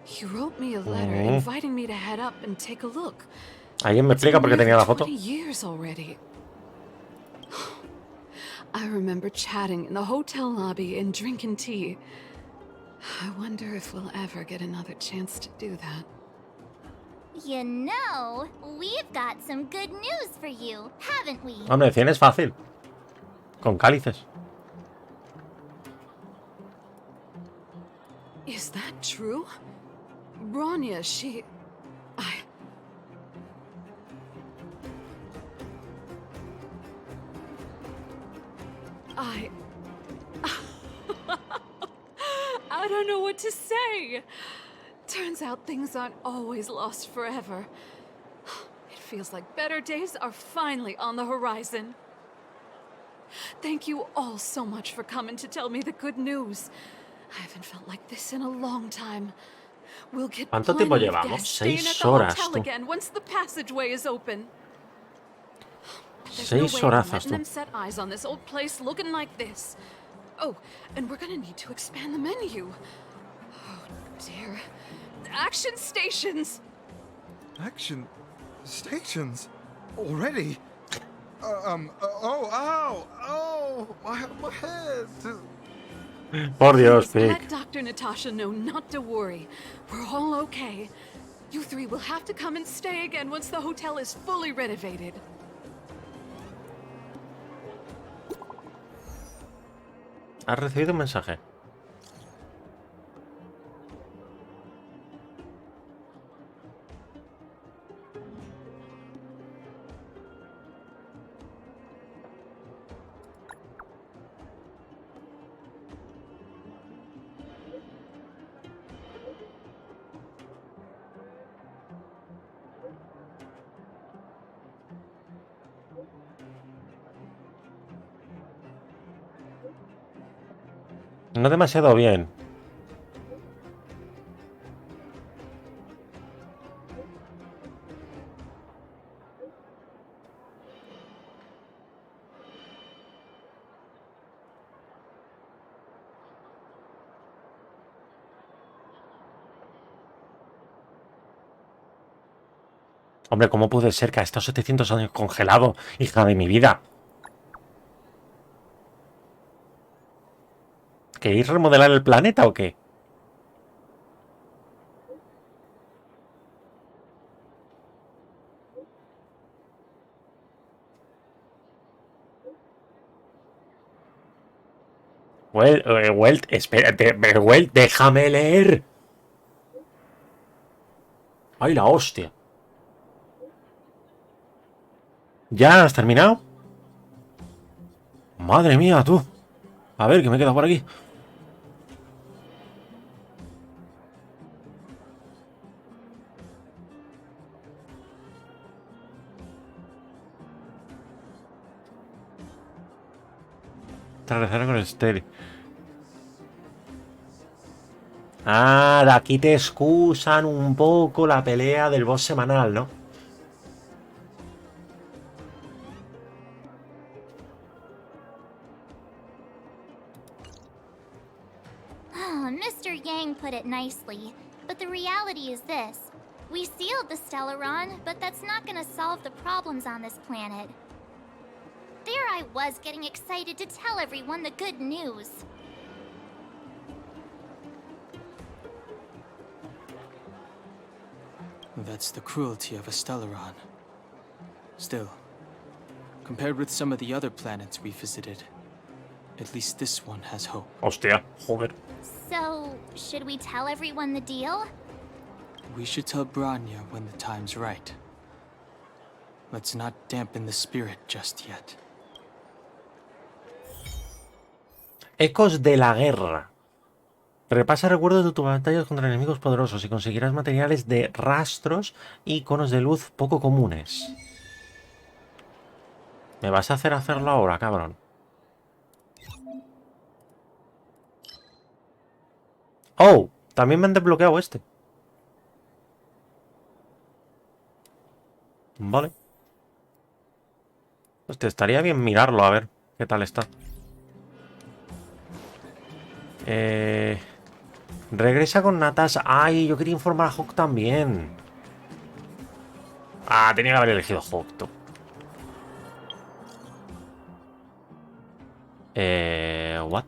S5: He wrote me a letter inviting me to head up and take a look.
S1: ¿Alguien me explica por qué tenía la foto?
S5: 20 years already. I remember chatting in the hotel lobby and drinking tea. I wonder if we'll ever get another chance to do that.
S11: You know, we've got some good news for you, haven't we?
S1: Hombre, 100 es fácil. Con cálices.
S5: Is that true? Bronya, she... I don't know what to say. Turns out things aren't always lost forever. It feels like better days are finally on the horizon. Thank you all so much for coming to tell me the good news. I haven't felt like this in a long time. We'll get
S1: ¿Cuánto tiempo
S5: plenty of
S1: llevamos?
S5: gas staying at
S1: 6
S5: the
S1: horas,
S5: hotel
S1: tú.
S5: again once the passageway is open. There's
S1: 6
S5: no way I'm
S1: horazas,
S5: letting
S1: tú.
S5: them set eyes on this old place looking like this. Oh, and we're gonna need to expand the menu. Oh, dear. Action stations!
S16: Action stations? Already? My head.
S1: Por Dios,
S5: Please
S1: Pic.
S5: let Dr. Natasha know not to worry. We're all okay. You three will have to come and stay again once the hotel is fully renovated.
S1: ¿Has recibido un mensaje? No demasiado bien. Hombre, ¿cómo puede ser que ha estado 700 años congelado, hija de mi vida? ¿Queréis remodelar el planeta o qué? Welt, espérate, Welt, déjame leer. ¡Ay, la hostia! ¿Ya has terminado? Madre mía, tú. A ver, que me he quedado por aquí. Atravesar con el estéreo. Ah, de aquí te excusan un poco la pelea del boss semanal, ¿no?
S11: Oh, Mr. Yang put it nicely, but the reality is this. We sealed the Stellaron, but that's not gonna solve the problems on this planet. There I was getting excited to tell everyone the good news.
S12: That's the cruelty of a Stellaron. Still, compared with some of the other planets we visited, at least this one has hope.
S1: Hostia, joder.
S11: So, should we tell everyone the deal?
S12: We should tell Branya when the time's right. Let's not dampen the spirit just yet.
S1: Ecos de la guerra. Repasa recuerdos de tus batallas contra enemigos poderosos y conseguirás materiales de rastros y conos de luz poco comunes. ¿Me vas a hacer hacerlo ahora, cabrón? ¡Oh! También me han desbloqueado este. Vale. Hostia, estaría bien mirarlo, a ver qué tal está. Regresa con Natasha. Ay, yo quería informar a Hawk también. Ah, tenía que haber elegido Hawk, tú. What?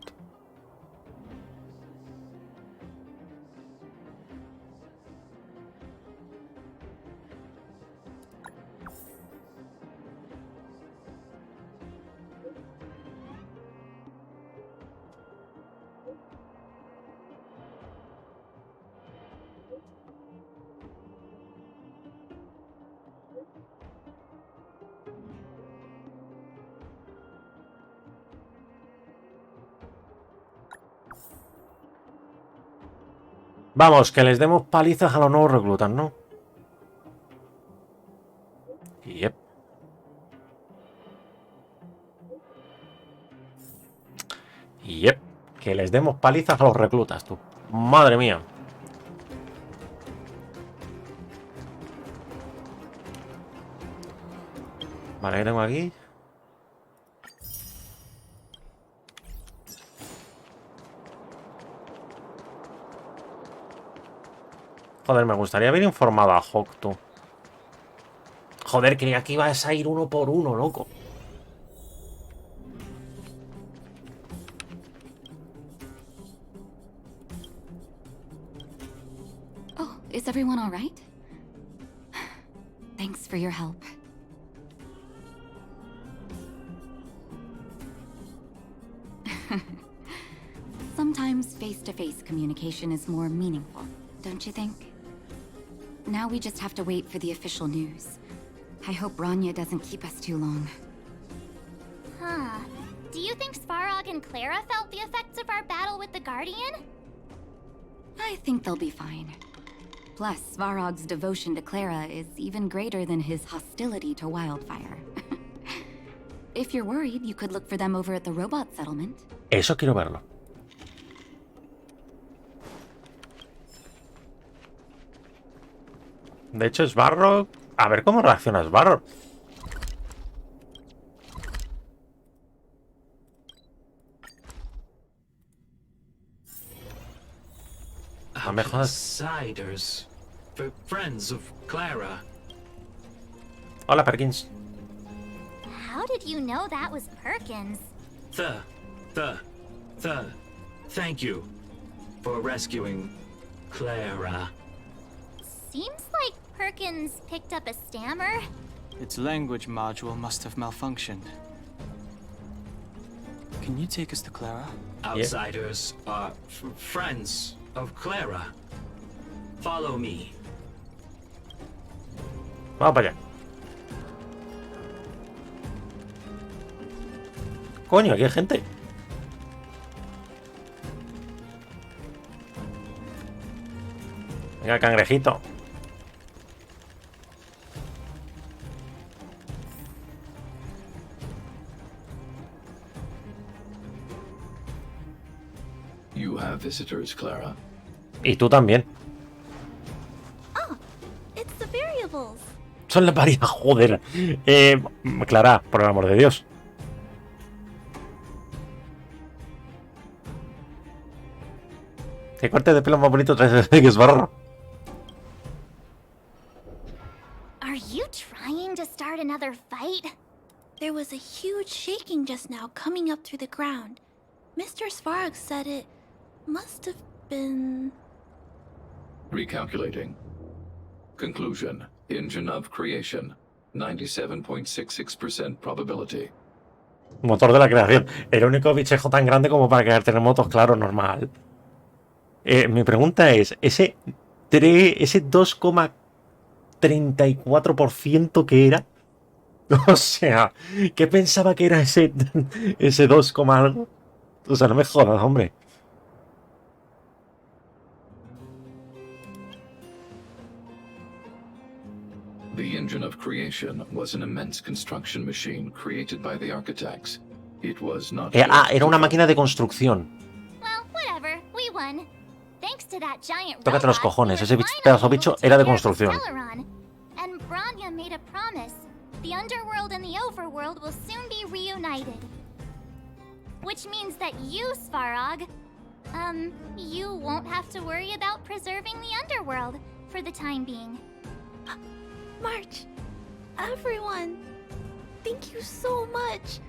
S1: Vamos, que les demos palizas a los nuevos reclutas, ¿no? Yep. Yep. Que les demos palizas a los reclutas, tú. Madre mía. Vale, ¿qué tengo aquí? Joder, me gustaría haber informado a Hawk, tú. Joder, creía que ibas a ir uno por uno, loco.
S13: Oh, is everyone all right? Thanks for your help. Sometimes face-to-face communication is more meaningful, don't you think? Now we just have to wait for the official news. I hope Rania doesn't keep us too long.
S11: Huh. Do you think Svarog and Clara felt the effects of our battle with the Guardian?
S13: I think they'll be fine. Plus, Svarog's devotion to Clara is even greater than his hostility to Wildfire. If you're worried, you could look for them over at the robot settlement.
S1: Eso quiero verlo. De hecho, Sbarro... A ver cómo reacciona Sbarro. No me jodas.
S17: Outsiders. For friends of Clara.
S1: Hola, Perkins.
S11: How did you know that was Perkins?
S17: Thank you for rescuing Clara.
S11: Seems like Perkins picked up a stammer.
S12: Its language module must have malfunctioned. Can you take us to Clara?
S17: Outsiders are friends of Clara. Follow me.
S1: Vamos para allá. Coño, aquí hay gente. Venga, cangrejito.
S9: You have visitors, Clara.
S1: Y tú también.
S3: Oh, it's the variables.
S1: Son la pareja, joder. Clara, por el amor de Dios. ¿Qué corte de pelo más bonito traes que es barro?
S11: Are you trying to start another fight?
S18: There was a huge shaking just now coming up through the ground. Mr. Svarog said it must have been...
S9: Recalculating. Conclusion. Engine of creation. 97.66% probability.
S1: Motor de la creación. El único bichejo tan grande como para crear terremotos, claro, normal. Mi pregunta es, ese 2,34% que era, o sea, ¿qué pensaba que era ese 2, algo? O sea, no me jodas, hombre.
S9: The engine of creation was an immense construction machine created by the architects. It was not
S1: Era una máquina de construcción.
S11: Well, whatever. We won. Thanks to that giant
S1: Tócate los
S11: robot,
S1: cojones,
S11: we
S1: ese
S11: were
S1: pedazo
S11: finally
S1: bicho
S11: able to
S1: era de
S11: take care of the
S1: construcción.
S11: Stellaron. And Branya made a promise. The underworld and the overworld will soon be reunited. Which means that you, Svarog, you won't have to worry about preserving the underworld for the time being.
S18: March, everyone, thank you so much.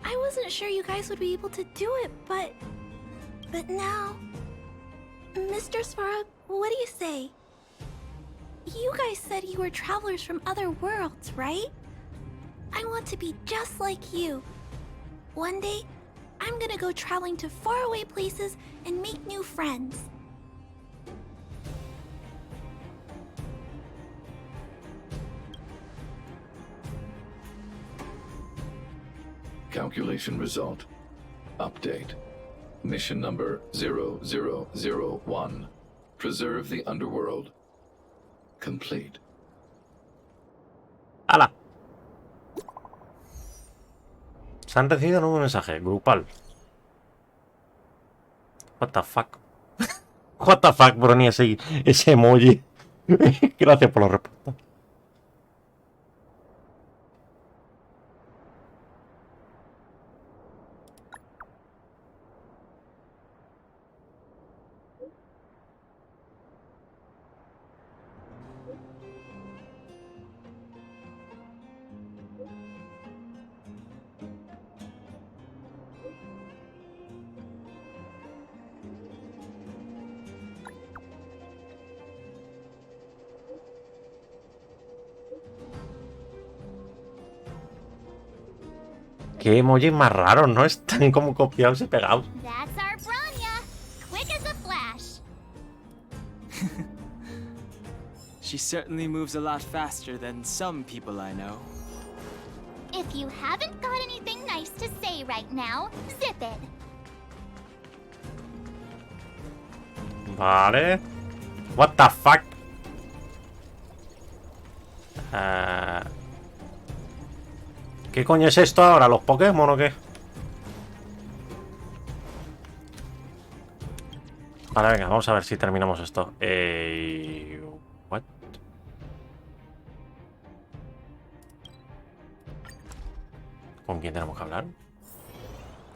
S18: I wasn't sure you guys would be able to do it, but now... Mr. Svarog, what do you say? You guys said you were travelers from other worlds, right? I want to be just like you. One day, I'm gonna go traveling to faraway places and make new friends.
S9: Calculation result. Update. Mission number 0001. Preserve the underworld. Complete.
S1: ¡Hala! Se han recibido un nuevo mensaje grupal. What the fuck? What the fuck, Brony, ese emoji. Gracias por la respuesta. Qué emojis más raros, ¿no? Están como copiados y pegados.
S11: That's our Branya, quick as a flash.
S12: She certainly moves a lot faster than some people I know.
S11: If you haven't got anything nice to say right now, zip it.
S1: Vale. What the fuck? ¿Qué coño es esto ahora? ¿Los Pokémon o qué? Vale, venga, vamos a ver si terminamos esto. What? ¿Con quién tenemos que hablar?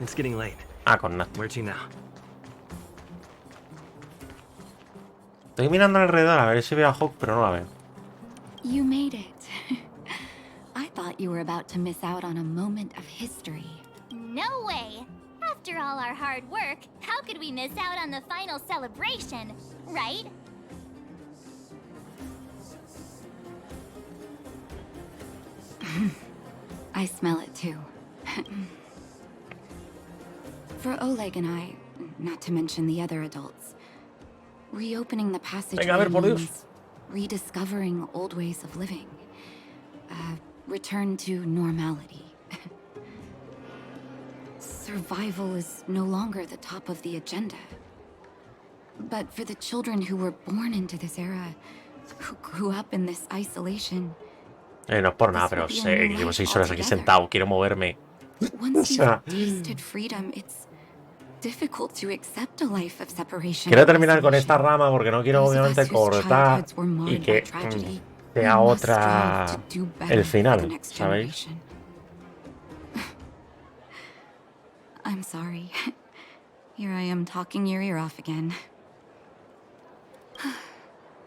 S2: It's getting late.
S1: Ah, con Nat.
S2: Where to now?
S1: Estoy mirando alrededor a ver si veo a Hawk, pero no la veo.
S13: You made it. I thought you were about to miss out on a moment of history.
S11: No way! After all our hard work, how could we miss out on the final celebration, right?
S13: I smell it too. For Oleg and I, not to mention the other adults, reopening the passageway
S1: Venga, a ver, por Dios.
S13: means rediscovering old ways of living. Return to normality. Survival is no longer the top of the agenda. But for the children who were born into this era, who grew up in this isolation,
S1: no es por nada, pero sé que llevo 6 horas aquí sentado, quiero moverme.
S13: once you've tasted freedom, it's difficult to accept a life of separation.
S1: Quiero terminar con esta rama porque no quiero obviamente cortar y que sea otra el final, ¿sabéis?
S13: I'm sorry. Here I am talking your ear off again.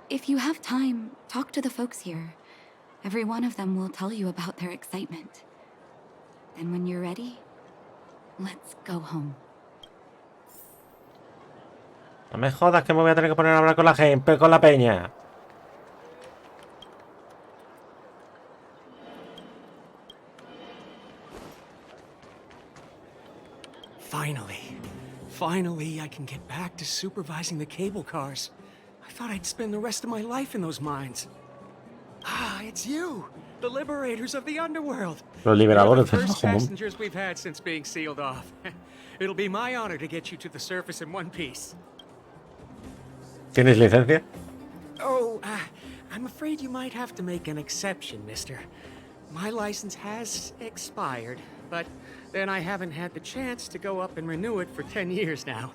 S13: If you have time, talk to the folks here. Every one of them will tell you about their excitement. And when you're ready, let's go home.
S1: No me jodas que me voy a tener que poner a hablar con la gente, con la peña.
S8: Finally, I can get back to supervising the cable cars. I thought I'd spend the rest of my life in those mines. Ah, it's you, the liberators of the underworld.
S1: Los liberadores del
S8: You're the
S1: bajo
S8: first
S1: mundo.
S8: passengers we've had since being sealed off. It'll be my honor to get you to the surface in one piece.
S1: ¿Tienes licencia?
S8: Oh, I'm afraid you might have to make an exception, mister. My license has expired, but then I haven't had the chance to go up and renew it for 10 years now.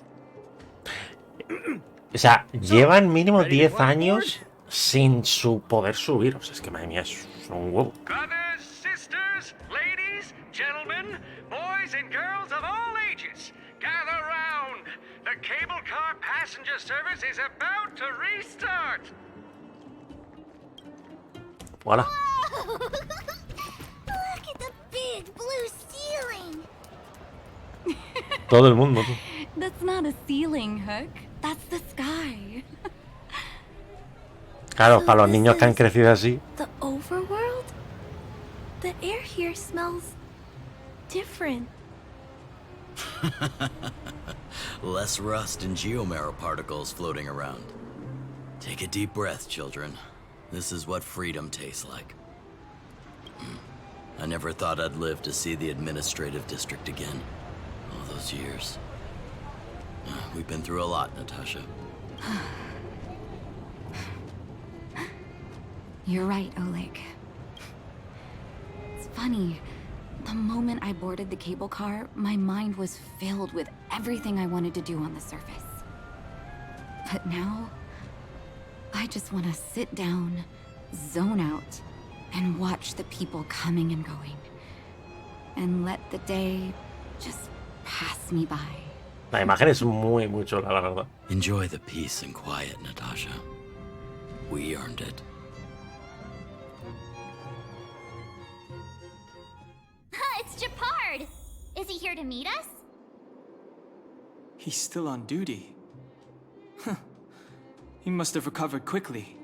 S1: O sea, llevan mínimo 10 años sin poder subir. O sea, es que madre mía, es un huevo.
S19: Brothers, sisters, ladies, gentlemen, boys and girls of all ages, gather round. The cable car passenger service is about to restart.
S1: Voilà.
S11: Look at the big blue ceiling!
S1: Todo el mundo. Tú.
S13: That's not a ceiling, Hook. That's the sky.
S1: Claro, para los niños que han crecido así.
S18: The overworld? The air here smells different.
S14: Less rust and geomarrow particles floating around. Take a deep breath, children. This is what freedom tastes like. I never thought I'd live to see the administrative district again. All those years. We've been through a lot, Natasha.
S13: You're right, Oleg. It's funny. The moment I boarded the cable car, my mind was filled with everything I wanted to do on the surface. But now, I just want to sit down, zone out, and watch the people coming and going. And let the day just pass me by.
S1: La imagen es muy chula, la verdad.
S14: Enjoy the peace and quiet, Natasha. We earned it.
S11: It's Japard! Is he here to meet us?
S12: He's still on duty. Huh. He must have recovered quickly.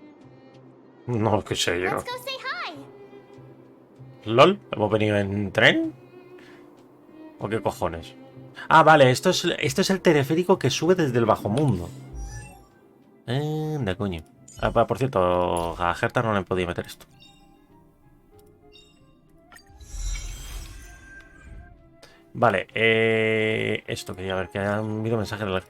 S1: No, qué sé yo.
S11: Let's go say hi!
S1: LOL, ¿hemos venido en tren? ¿O qué cojones? Ah, vale, esto es el teleférico que sube desde el bajo mundo. De coño. Ah, por cierto, a Herta no le podía meter esto. Vale, esto quería ver, que han habido mensajes de la...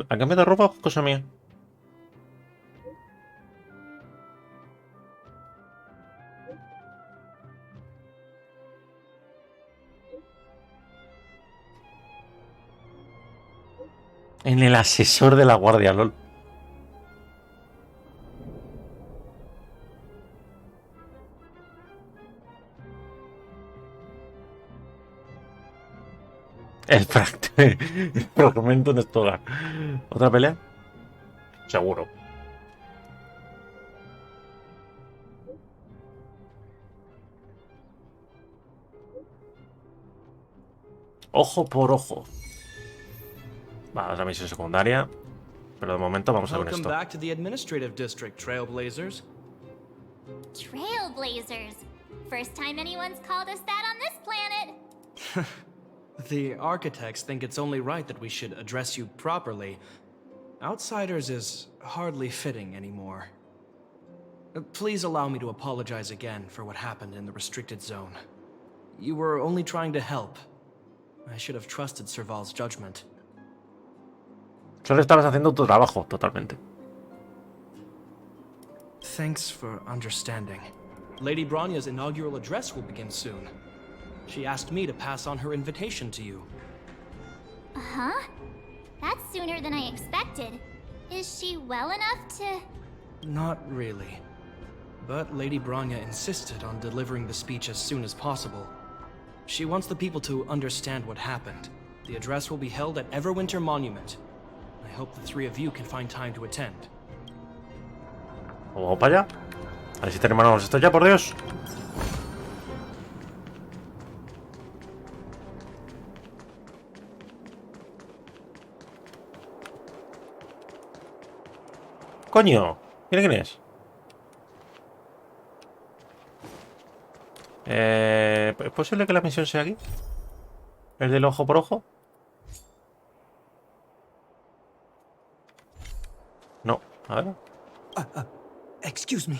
S1: ¿Ha cambiado de ropa o cosa mía? En el asesor de la guardia, LOL. El fragmento de toda. ¿Otra pelea? Seguro. Ojo por ojo. Va, otra misión secundaria. Pero de momento vamos a ver
S20: Welcome
S1: esto.
S20: back to the administrative district, Trailblazers.
S11: Trailblazers. First time anyone's called us that on this planet.
S20: The architects think it's only right that we should address you properly. Outsiders is hardly fitting anymore. Please allow me to apologize again for what happened in the restricted zone. You were only trying to help. I should have trusted Serval's judgment.
S1: Solo estabas haciendo tu trabajo, totalmente.
S20: Thanks for understanding. Lady Bronya's inaugural address will begin soon. She asked me to pass on her invitation to you.
S11: Huh? That's sooner than I expected. Is she well enough to...
S20: Not really. But Lady Bronya insisted on delivering the speech as soon as possible. She wants the people to understand what happened. The address will be held at Everwinter Monument. I hope the three of you can find time to attend.
S1: Vamos para allá. A ver si terminamos esto ya, por Dios. Coño, mira quién es. ¿Es posible que la misión sea aquí? ¿El del ojo por ojo? No, a ver.
S21: Excuse me.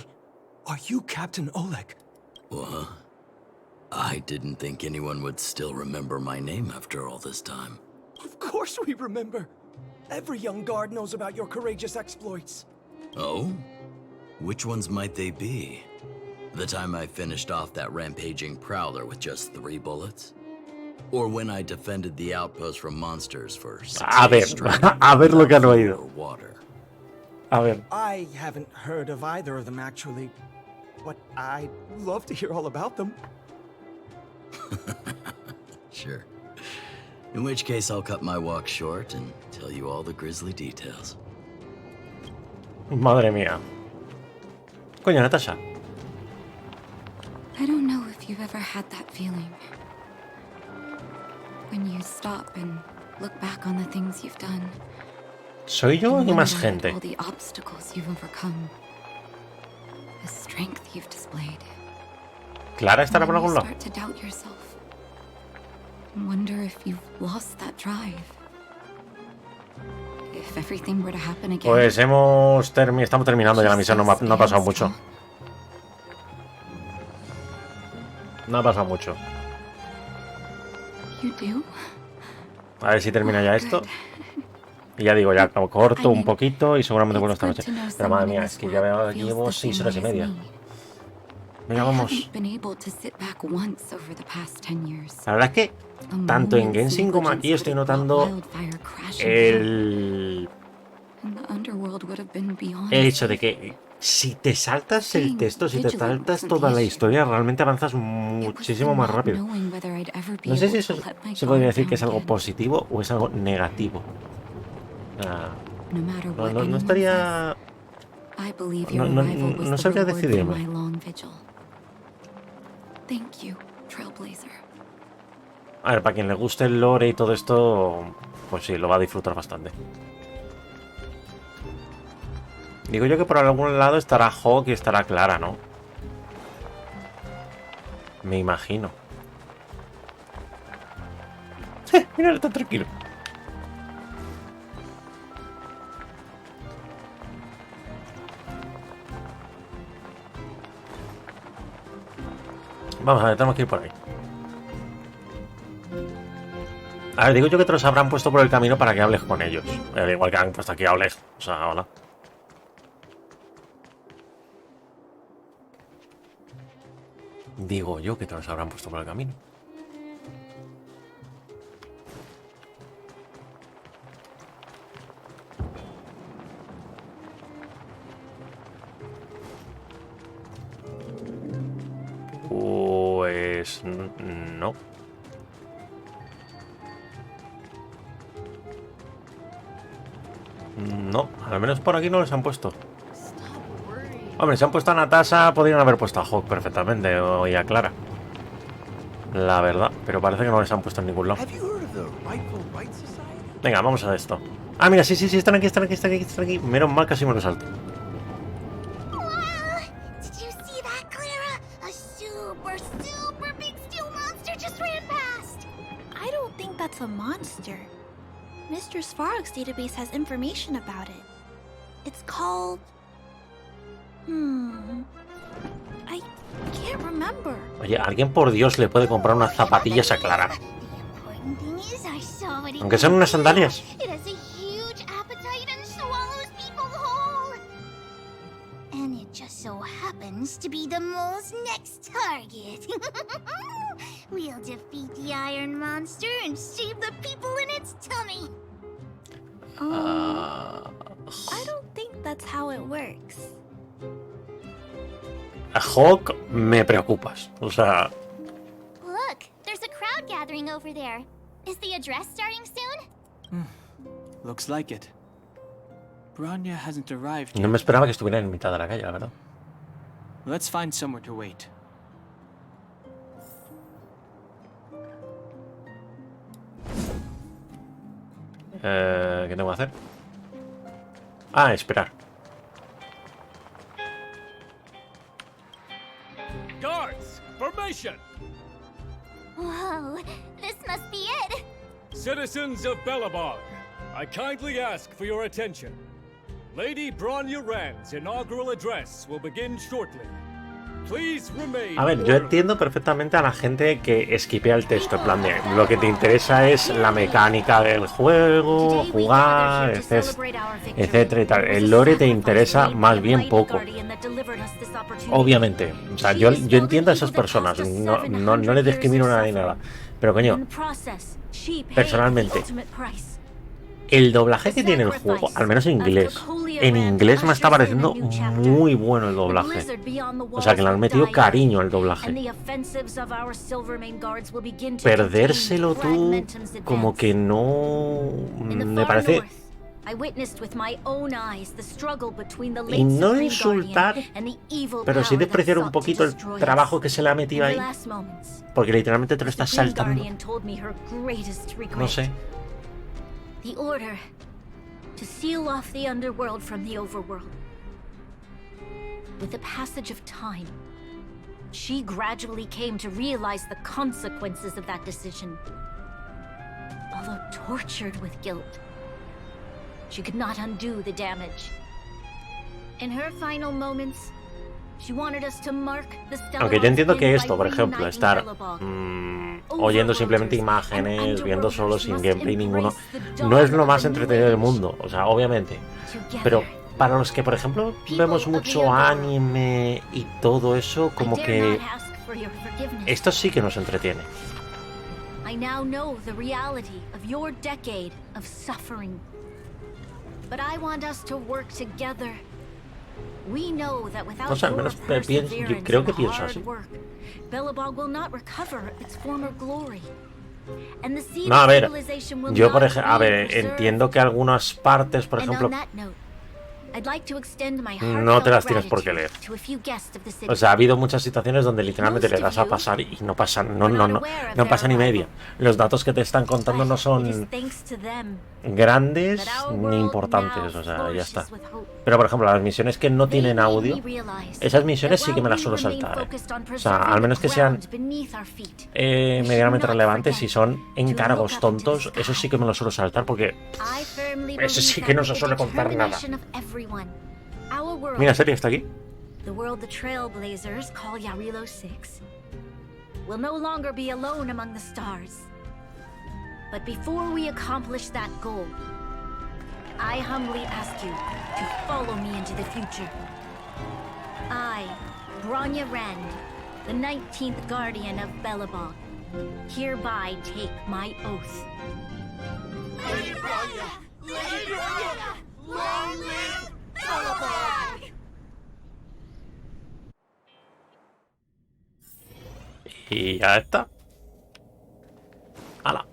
S21: Are you Captain Oleg?
S14: What? I didn't think anyone would still remember my name after all this time.
S21: Of course we remember. Every young guard knows about your courageous exploits.
S14: Oh? Which ones might they be? The time I finished off that rampaging prowler with just 3 bullets? Or when I defended the outpost from monsters for 6 days straight
S1: a ver lo que han oído.
S14: or water?
S1: A ver.
S21: I haven't heard of either of them, actually. But I'd love to hear all about them.
S14: Sure. In which case, I'll cut my walk short and tell you all the grisly details.
S1: Madre mía. Coño, Natasha.
S13: I don't know if you've ever had that feeling. When you stop and look back on the things you've done.
S1: ¿Soy yo o hay más gente?
S13: All the obstacles you've overcome. The strength you've displayed.
S1: ¿Clara estará por
S13: And
S1: algún
S13: you
S1: lado?
S13: start to doubt yourself. And wonder if you've lost that drive. If everything were to happen again.
S1: Pues estamos terminando ya la misión, no ha pasado mucho. No ha pasado mucho.
S13: You do?
S1: A ver si termina ya esto. Y ya digo, ya corto un poquito y seguramente vuelvo esta noche. Pero madre mía, es que ya llevo 6 horas y media. Venga, vamos. La verdad es que tanto en Genshin como aquí estoy notando el hecho de que si te saltas el texto, si te saltas toda la historia, realmente avanzas muchísimo más rápido. No sé si eso se podría decir que es algo positivo o es algo negativo. No estaría... No sabría decidirme. A ver, para quien le guste el lore y todo esto, pues sí, lo va a disfrutar bastante. Digo yo que por algún lado estará Hawk y estará Clara, ¿no? Me imagino. Mira, está tranquilo. Vamos a ver, tenemos que ir por ahí. A ver, digo yo que te los habrán puesto por el camino para que hables con ellos. Igual que han puesto aquí a Oleg. O sea, hola. Digo yo que te los habrán puesto por el camino. Pues no. No, al menos por aquí no les han puesto. Hombre, si han puesto a Natasha, podrían haber puesto a Hawk perfectamente, o a Clara. La verdad, pero parece que no les han puesto en ningún lado. Venga, vamos a esto. Ah, mira, sí, están aquí, están aquí, están aquí, están aquí. Menos mal, casi me lo salto.
S11: Did you see that, Clara? A super, super big steel monster just ran past.
S18: I don't think that's a monster. Mr. Svarog's database has information about it. It's called... I can't remember.
S1: Oye, alguien por Dios le puede comprar unas zapatillas a Clara. Aunque sean unas sandalias.
S11: It has a huge appetite and swallows people whole. And it just so happens to be the mole's next target. We'll defeat the iron monster and save the people in its tummy.
S18: I don't think that's how it works.
S1: A Hawk me preocupas. O sea...
S11: Look, there's a crowd gathering over there. Is the address starting soon?
S12: Looks like it. Bronya hasn't arrived yet.
S1: No me esperaba que estuviera en mitad de la calle, la verdad.
S12: Let's find somewhere to wait.
S1: ¿Qué tengo que hacer? Ah, esperar.
S7: Guards, formation!
S11: Whoa, this must be it.
S7: Citizens of Belobog, I kindly ask for your attention. Lady Bronya Rand's inaugural address will begin shortly. Please remain.
S1: A ver, yo entiendo perfectamente a la gente que esquipea el texto, en plan de lo que te interesa es la mecánica del juego, jugar, etcétera y tal. El lore te interesa más bien poco. Obviamente, o sea, yo entiendo a esas personas, no les discrimino nada ni nada. Pero coño, personalmente, el doblaje que tiene el juego, al menos en inglés me está pareciendo muy bueno el doblaje. O sea, que le han metido cariño al doblaje. Perdérselo tú, como que no... me parece... Y no insultar, pero sí despreciar un poquito el trabajo que se le ha metido ahí. Porque literalmente te lo estás saltando. No sé.
S3: The order to seal off the underworld from the overworld. With the passage of time, she gradually came to realize the consequences of that decision. Although tortured with guilt, she could not undo the damage. In her final moments, she wanted us to mark the
S1: Aunque yo entiendo que esto, por ejemplo, estar oyendo simplemente imágenes, viendo solo sin gameplay ninguno, no es lo más entretenido del mundo, o sea, obviamente. Pero para los que, por ejemplo, vemos mucho anime y todo eso, como que esto sí que nos entretiene.
S3: I now know the reality of your decade of suffering. But I want us to work together. We know that without
S1: No sé, al menos yo creo que pienso así.
S3: Belobog will not recover its former glory. And the seed
S1: No, a
S3: of
S1: ver,
S3: civilization will
S1: yo por
S3: not
S1: ejemplo, a
S3: be
S1: ver,
S3: preserved.
S1: entiendo que algunas partes, por
S3: And
S1: ejemplo,
S3: on that note, I'd like to extend my
S1: no te las
S3: heartfelt
S1: tienes por qué
S3: gratitude
S1: leer.
S3: to a few guests of the city.
S1: O sea, ha habido muchas situaciones donde literalmente le das a pasar y no pasa, no pasa ni media. Los datos que te están contando no son
S3: Thanks to them,
S1: grandes ni importantes, o sea, ya está. Pero por ejemplo, las misiones que no tienen audio, esas misiones sí que me las suelo saltar, O sea, al menos que sean medianamente relevantes, y son encargos tontos, eso sí que me los suelo saltar porque eso sí que no se suele contar nada. Mira, serie está aquí.
S3: The world the Trailblazers call Yarilo 6 will no longer be alone among the stars. But before we accomplish that goal, I humbly ask you to follow me into the future. I, Bronya Rand, the 19th Guardian of Belobog, hereby take my oath.
S10: Lady Bronya! Lady Bronya! Long live Belobog!
S1: Y ya está. ¡Hala!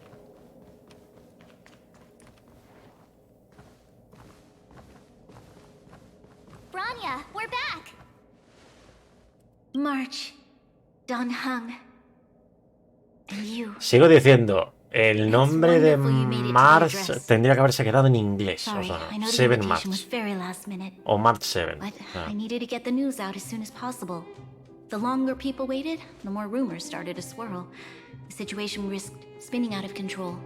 S3: March, Don Hung, and you.
S1: Sigo diciendo, el nombre de Mars tendría que haberse quedado en inglés.
S3: Sorry,
S1: O sea,
S3: I know the
S1: Seven
S3: invitation was
S1: Mars.
S3: very last minute.
S1: O March 7.
S3: But
S1: O sea,
S3: I needed to get the news out as soon as possible. The longer people waited, the more rumors started to swirl. The situation risked spinning out of control.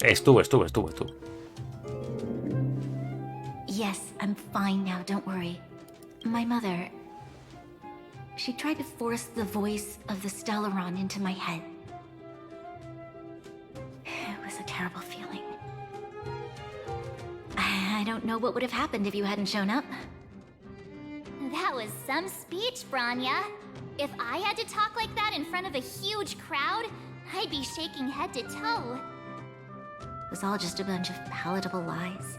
S1: estuvo.
S3: Yes, I'm fine now, don't worry. My mother... She tried to force the voice of the Stellaron into my head. It was a terrible feeling. I don't know what would have happened if you hadn't shown up.
S11: That was some speech, Branya. If I had to talk like that in front of a huge crowd, I'd be shaking head to toe.
S3: It was all just a bunch of palatable lies.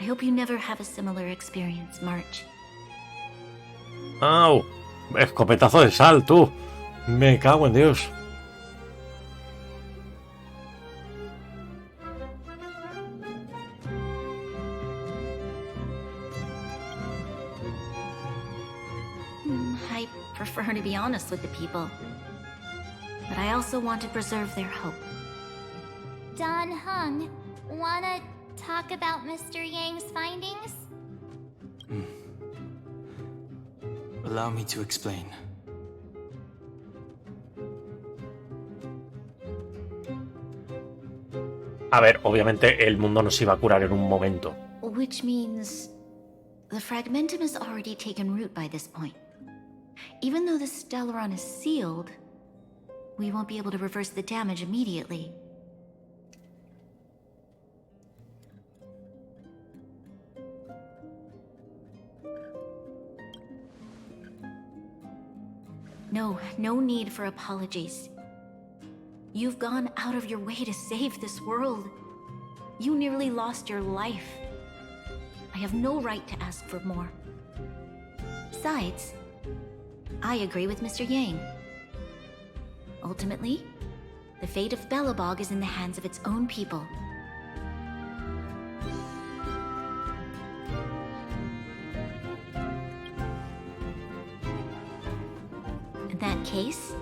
S3: I hope you never have a similar experience, March.
S1: ¡Au! Escopetazo de sal, tú. Me cago en Dios.
S3: I prefer to be honest with the people. But I also want to preserve their hope.
S11: Don Hung, wanna talk about Mr. Yang's findings?
S12: Allow me to explain.
S1: A ver, obviamente el mundo no se iba a curar en un momento.
S3: Which means the fragmentum has already taken root by this point. Even though the Stellaron is sealed, we won't be able to reverse the damage immediately. No need for apologies. You've gone out of your way to save this world. You nearly lost your life. I have no right to ask for more. Besides, I agree with Mr. Yang. Ultimately, the fate of Belobog is in the hands of its own people. In that case,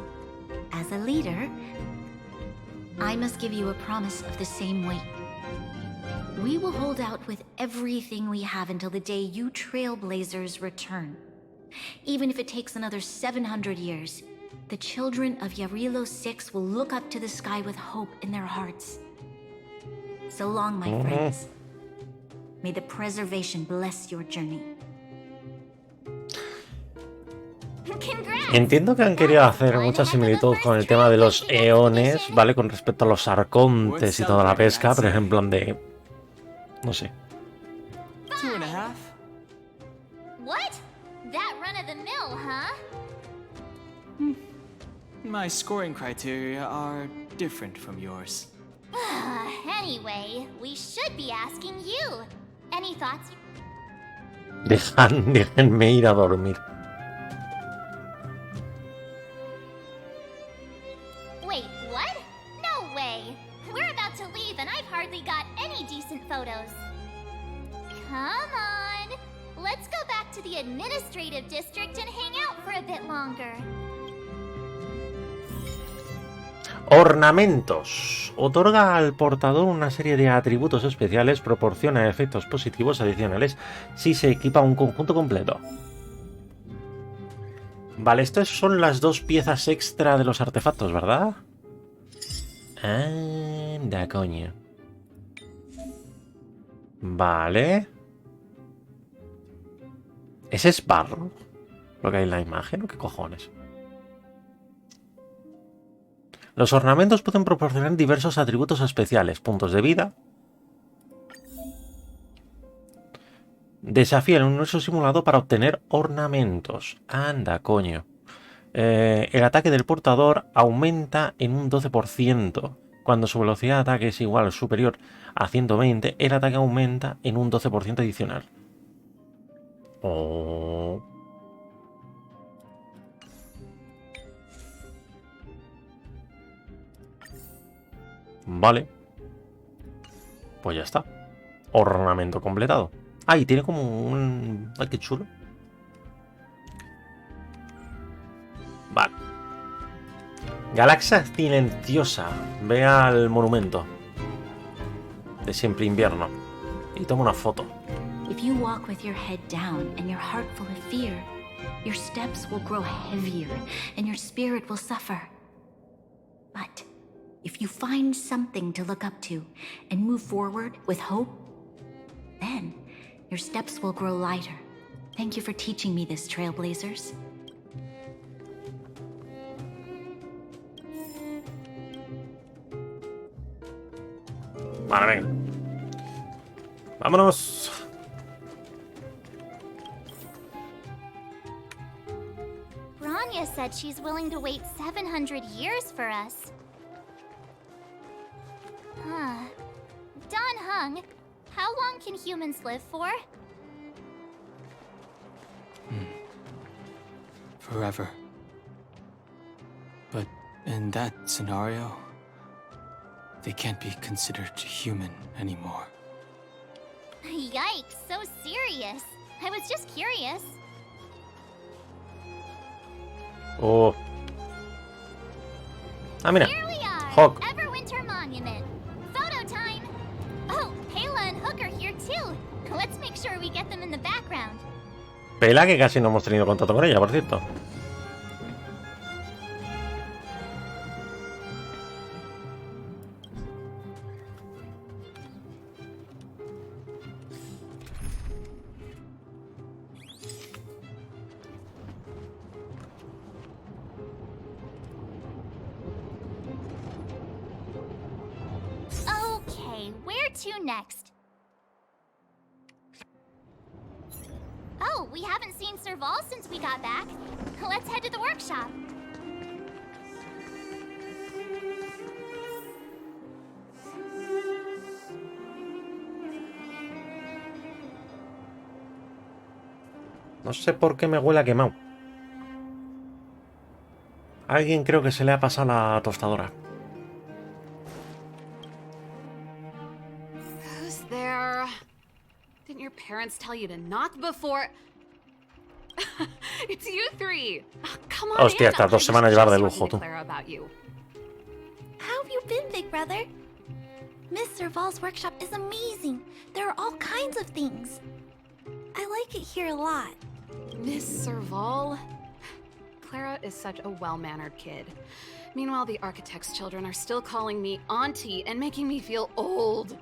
S3: as a leader, I must give you a promise of the same weight. We will hold out with everything we have until the day you Trailblazers return. Even if it takes another 700 years, the children of Yarilo 6 will look up to the sky with hope in their hearts. So long, my friends. May the preservation bless your journey.
S1: Entiendo que han querido hacer mucha similitud con el tema de los eones, ¿vale? Con respecto a los arcontes y toda la pesca, pero es en plan de... no sé.
S12: 2.5.
S11: What? That run of the mill, huh?
S12: My scoring criteria are different from yours.
S11: Anyway, we should be asking you. Any thoughts?
S1: Déjenme ir a dormir.
S11: Wait, what? No way! We're about to leave and I've hardly got any decent photos. Come on! Let's go back to the administrative district and hang out for a bit longer.
S1: Ornamentos. Otorga al portador una serie de atributos especiales, proporciona efectos positivos adicionales si se equipa un conjunto completo. Vale, estas son las dos piezas extra de los artefactos, ¿verdad? Anda, coño. Vale. ¿Ese es barro? Lo que hay en la imagen, ¿o qué cojones? Los ornamentos pueden proporcionar diversos atributos especiales, puntos de vida. Desafía el universo simulado para obtener ornamentos. Anda, coño. El ataque del portador aumenta en un 12%. Cuando su velocidad de ataque es igual o superior a 120, el ataque aumenta en un 12% adicional. Oh. Vale. Pues ya está. Ornamento completado. Ay, tiene como un... Ay, qué chulo. Vale. Galaxia silenciosa. Ve al monumento de siempre invierno y toma una foto.
S6: If you walk with your head down and your heart full of fear, your steps will grow heavier and your spirit will suffer. But if you find something to look up to and move forward with hope, then your steps will grow lighter. Thank you for teaching me this, Trailblazers.
S1: Vale, venga. Vámonos.
S11: Bronya said she's willing to wait 700 years for us. Huh. Don Hung, how long can humans live for?
S12: Forever. But in that scenario, they can't be considered human anymore.
S11: Yikes, so serious. I was just curious.
S1: Oh. Ah, mira.
S11: Here we are,
S1: Hawk.
S11: Everwinter Monument. Photo time. Oh, Pela and Hook are here too. Let's make sure we get them in the background.
S1: Pela, que casi no hemos tenido contacto con ella, por cierto.
S11: Okay, where to next? Oh, we haven't seen Serval since we got back. Let's head to the workshop.
S1: No sé por qué me huele a quemado. A alguien creo que se le ha pasado la tostadora.
S22: Who's there? Didn't your parents tell you to knock before? It's you three. Come on
S1: Hostia,
S22: in.
S1: estas dos se van a llevar de lujo, tú.
S22: Clara about you.
S18: How have you been, big brother? Miss Serval's workshop is amazing. There are all kinds of things. I like it here a lot.
S22: Miss Serval? Clara is such a well-mannered kid. Meanwhile, the architect's children are still calling me auntie and making me feel old.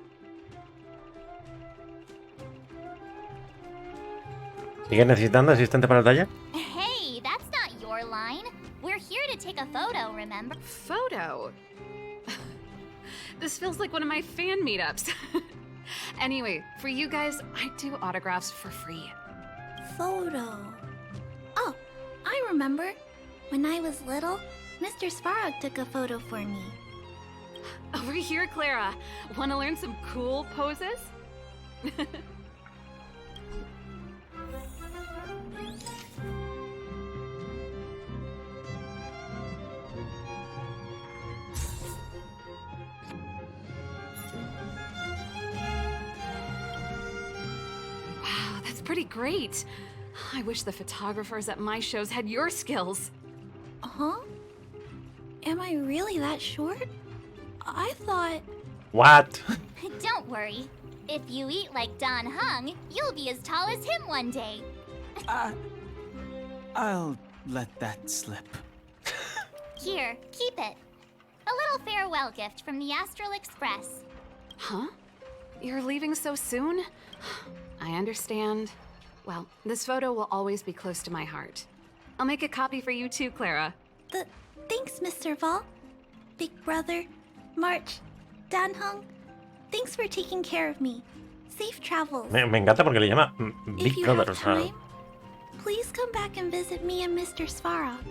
S1: ¿Sigues necesitando asistente para el taller?
S11: Hey, that's not your line. We're here to take a photo, remember?
S22: Photo? This feels like one of my fan meetups. Anyway, for you guys, I do autographs for free.
S18: Photo. Oh, I remember. When I was little, Mr. Svarog took a photo for me.
S22: Over here, Clara. Want to learn some cool poses? Wow, that's pretty great. I wish the photographers at my shows had your skills.
S18: Huh? Am I really that short? I thought...
S1: What?
S11: Don't worry. If you eat like Don Hung, you'll be as tall as him one day.
S12: I'll let that slip.
S11: Here, keep it. A little farewell gift from the Astral Express.
S22: Huh? You're leaving so soon? I understand. Well, this photo will always be close to my heart. I'll make a copy for you too, Clara.
S18: Thanks, Mr. Val. Big brother, March, Dan Hung, thanks for taking care of me. Safe travels.
S1: Me encanta porque le llama Big
S18: If you
S1: Brother.
S18: have time, please come back and visit me and Mr. Svarog.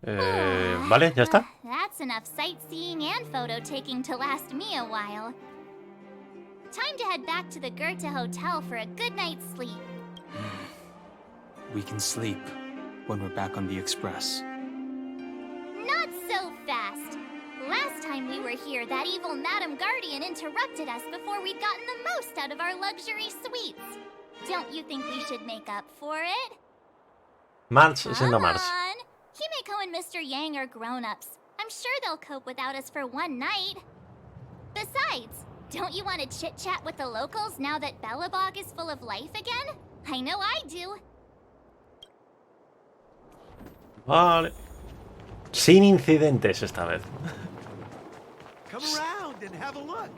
S1: Vale, ya está.
S11: That's enough sightseeing and photo taking to last me a while. Time to head back to the Goethe Hotel for a good night's sleep.
S12: We can sleep when we're back on the Express.
S11: Not so fast. Last time we were were here, that evil Madam Guardian interrupted us before we'd gotten the most out of our luxury suites. Don't you think we should make up for it?
S1: Mars siendo
S11: Come
S1: Mars.
S11: on. Himeko and Mr. Yang are grown-ups. I'm sure they'll cope without us for one night. Besides, don't you want to chit-chat with the locals now that Belobog is full of life again? I know I do.
S1: Vale. Sin incidentes esta vez.
S4: Come around and have a look.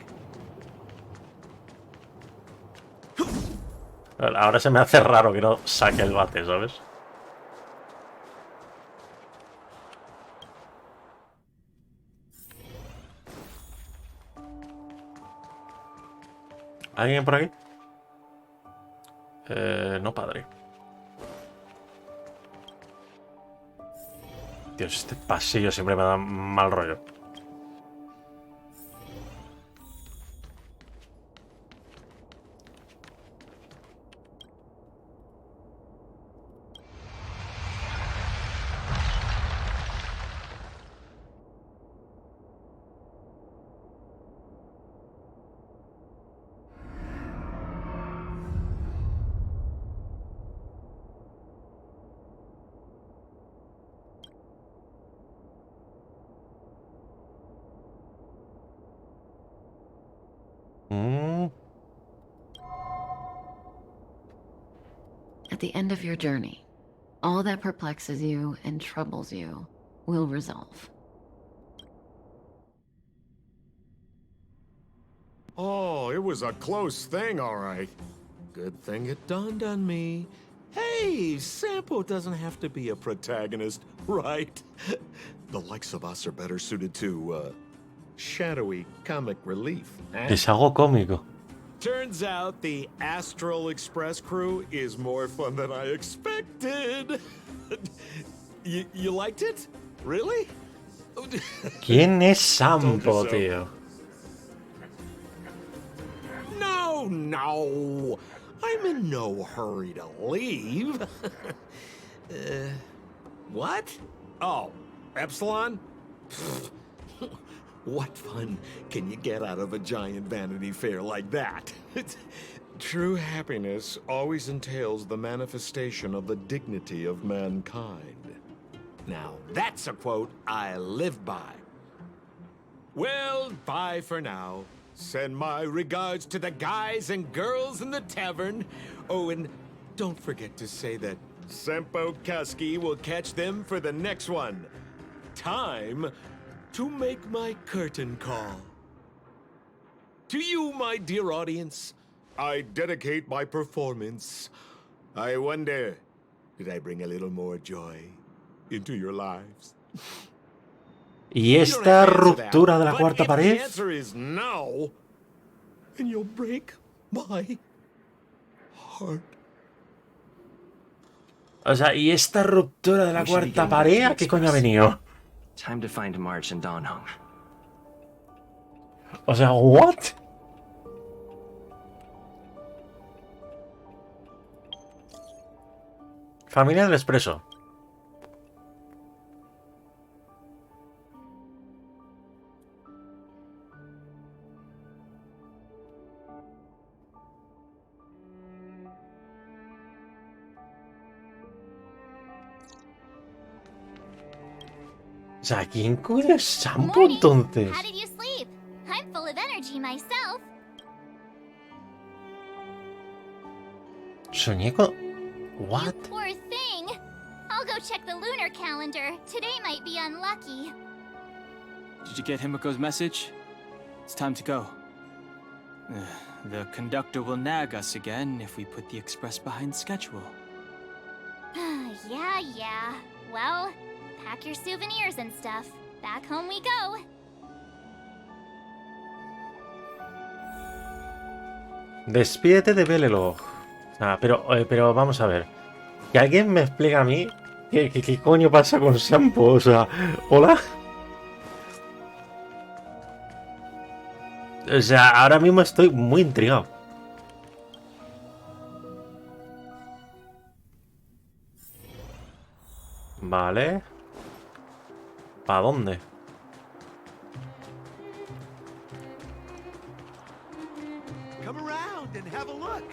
S1: Ahora se me hace raro que no saque el bate, ¿sabes? ¿Alguien por aquí? No, padre. Dios, este pasillo siempre me da mal rollo.
S15: At the end of your journey, all that perplexes you and troubles you will resolve.
S23: Oh, it was a close thing, all right. Good thing it dawned on me. Hey, Sampo doesn't have to be a protagonist, right? The likes of us are better suited to, shadowy comic relief.
S1: Es algo cómico.
S23: Turns out the Astral Express crew is more fun than I expected. You liked it? Really?
S1: ¿Quién es Sampo, tío?
S23: No. I'm in no hurry to leave. What? Oh, Epsilon? What fun can you get out of a giant Vanity Fair like that? True happiness always entails the manifestation of the dignity of mankind. Now, that's a quote I live by. Well, bye for now. Send my regards to the guys and girls in the tavern. Oh, and don't forget to say that Sempo Kasky will catch them for the next one. Time to make my curtain call. To you, my dear audience, I dedicate my performance. I wonder, did I bring a little more joy into your lives?
S1: ¿Y esta ruptura de la cuarta pared?
S23: The answer is no, and you'll break my heart.
S1: O sea, ¿y esta ruptura de la cuarta pared a qué coño ha venido?
S2: Time to find March and Donhong.
S1: O sea, ¿what? Familia del Expreso. O sea, ¿quién coño es Sampo entonces?
S11: How did you sleep? I'm full of energy myself.
S1: Soñé con... What?
S11: Poor thing. I'll go check the lunar calendar. Today might be unlucky.
S12: Did you get Himiko's message? It's time to go. The conductor will nag us again if we put the express behind schedule.
S11: Yeah. Well, pack your souvenirs and stuff. Back home we go.
S1: Despídete de Belelog. Ah, pero vamos a ver. Que alguien me explique a mí qué coño pasa con Sampo. O sea, ¿hola? O sea, ahora mismo estoy muy intrigado. Vale. ¿Para dónde?
S4: Come around and have a look.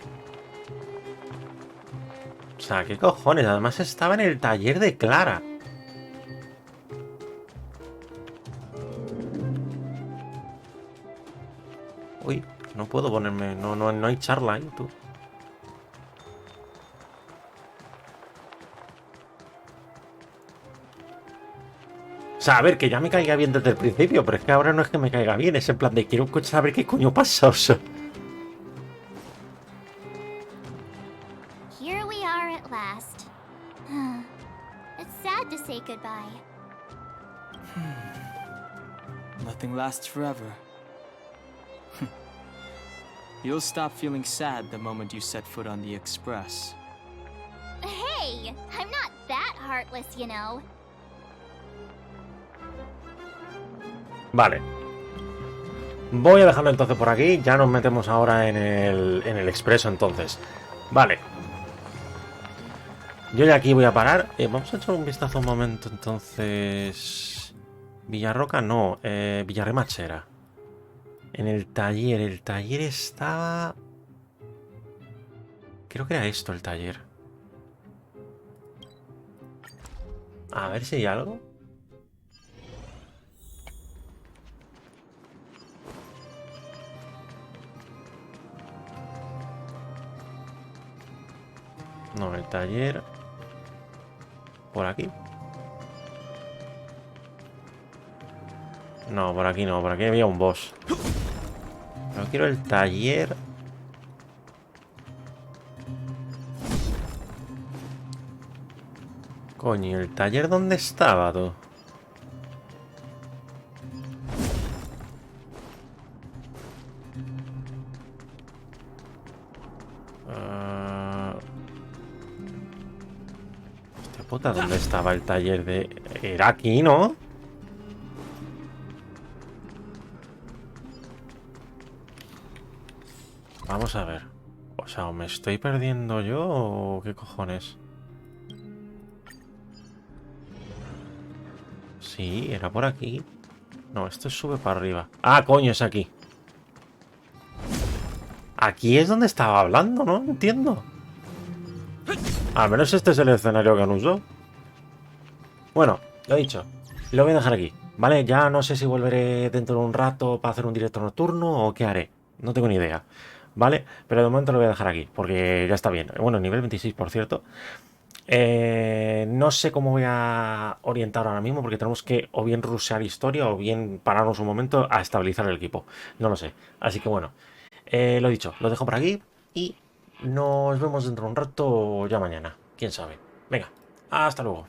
S1: O sea, ¿qué cojones? Además estaba en el taller de Clara. Uy, no puedo ponerme... No hay charla ahí, tú. O sea, a ver, que ya me caiga bien desde el principio, pero es que ahora no es que me caiga bien, es en plan de quiero saber qué coño pasa, o sea.
S11: Here we are at last. It's sad to say goodbye.
S12: Nothing lasts forever. You'll stop feeling sad the moment you set foot on the Express.
S11: Hey, I'm not that heartless, you know.
S1: Vale. Voy a dejarlo entonces por aquí. Ya nos metemos ahora en el expreso entonces. Vale. Yo ya aquí voy a parar. Vamos a echar un vistazo un momento entonces. Villarroca no. Villarremachera. En el taller estaba... Creo que era esto el taller. A ver si hay algo. No, el taller... ¿Por aquí? No, por aquí no, por aquí había un boss. Pero quiero el taller... Coño, ¿el taller dónde estaba, tú? Hostia puta, ¿dónde estaba el taller de...? Era aquí, ¿no? Vamos a ver. O sea, ¿o me estoy perdiendo yo o qué cojones? Sí, era por aquí. No, esto sube para arriba. Ah, coño, es aquí. Aquí es donde estaba hablando, ¿no? Entiendo. Al menos este es el escenario que han usado. Bueno, lo dicho. Lo voy a dejar aquí, ¿vale? Ya no sé si volveré dentro de un rato para hacer un directo nocturno o qué haré. No tengo ni idea. ¿Vale? Pero de momento lo voy a dejar aquí, porque ya está bien. Bueno, nivel 26, por cierto. No sé cómo voy a orientar ahora mismo, porque tenemos que o bien rushear historia o bien pararnos un momento a estabilizar el equipo. No lo sé. Así que bueno, lo dicho, lo dejo por aquí y nos vemos dentro de un rato o ya mañana. Quién sabe. Venga, hasta luego.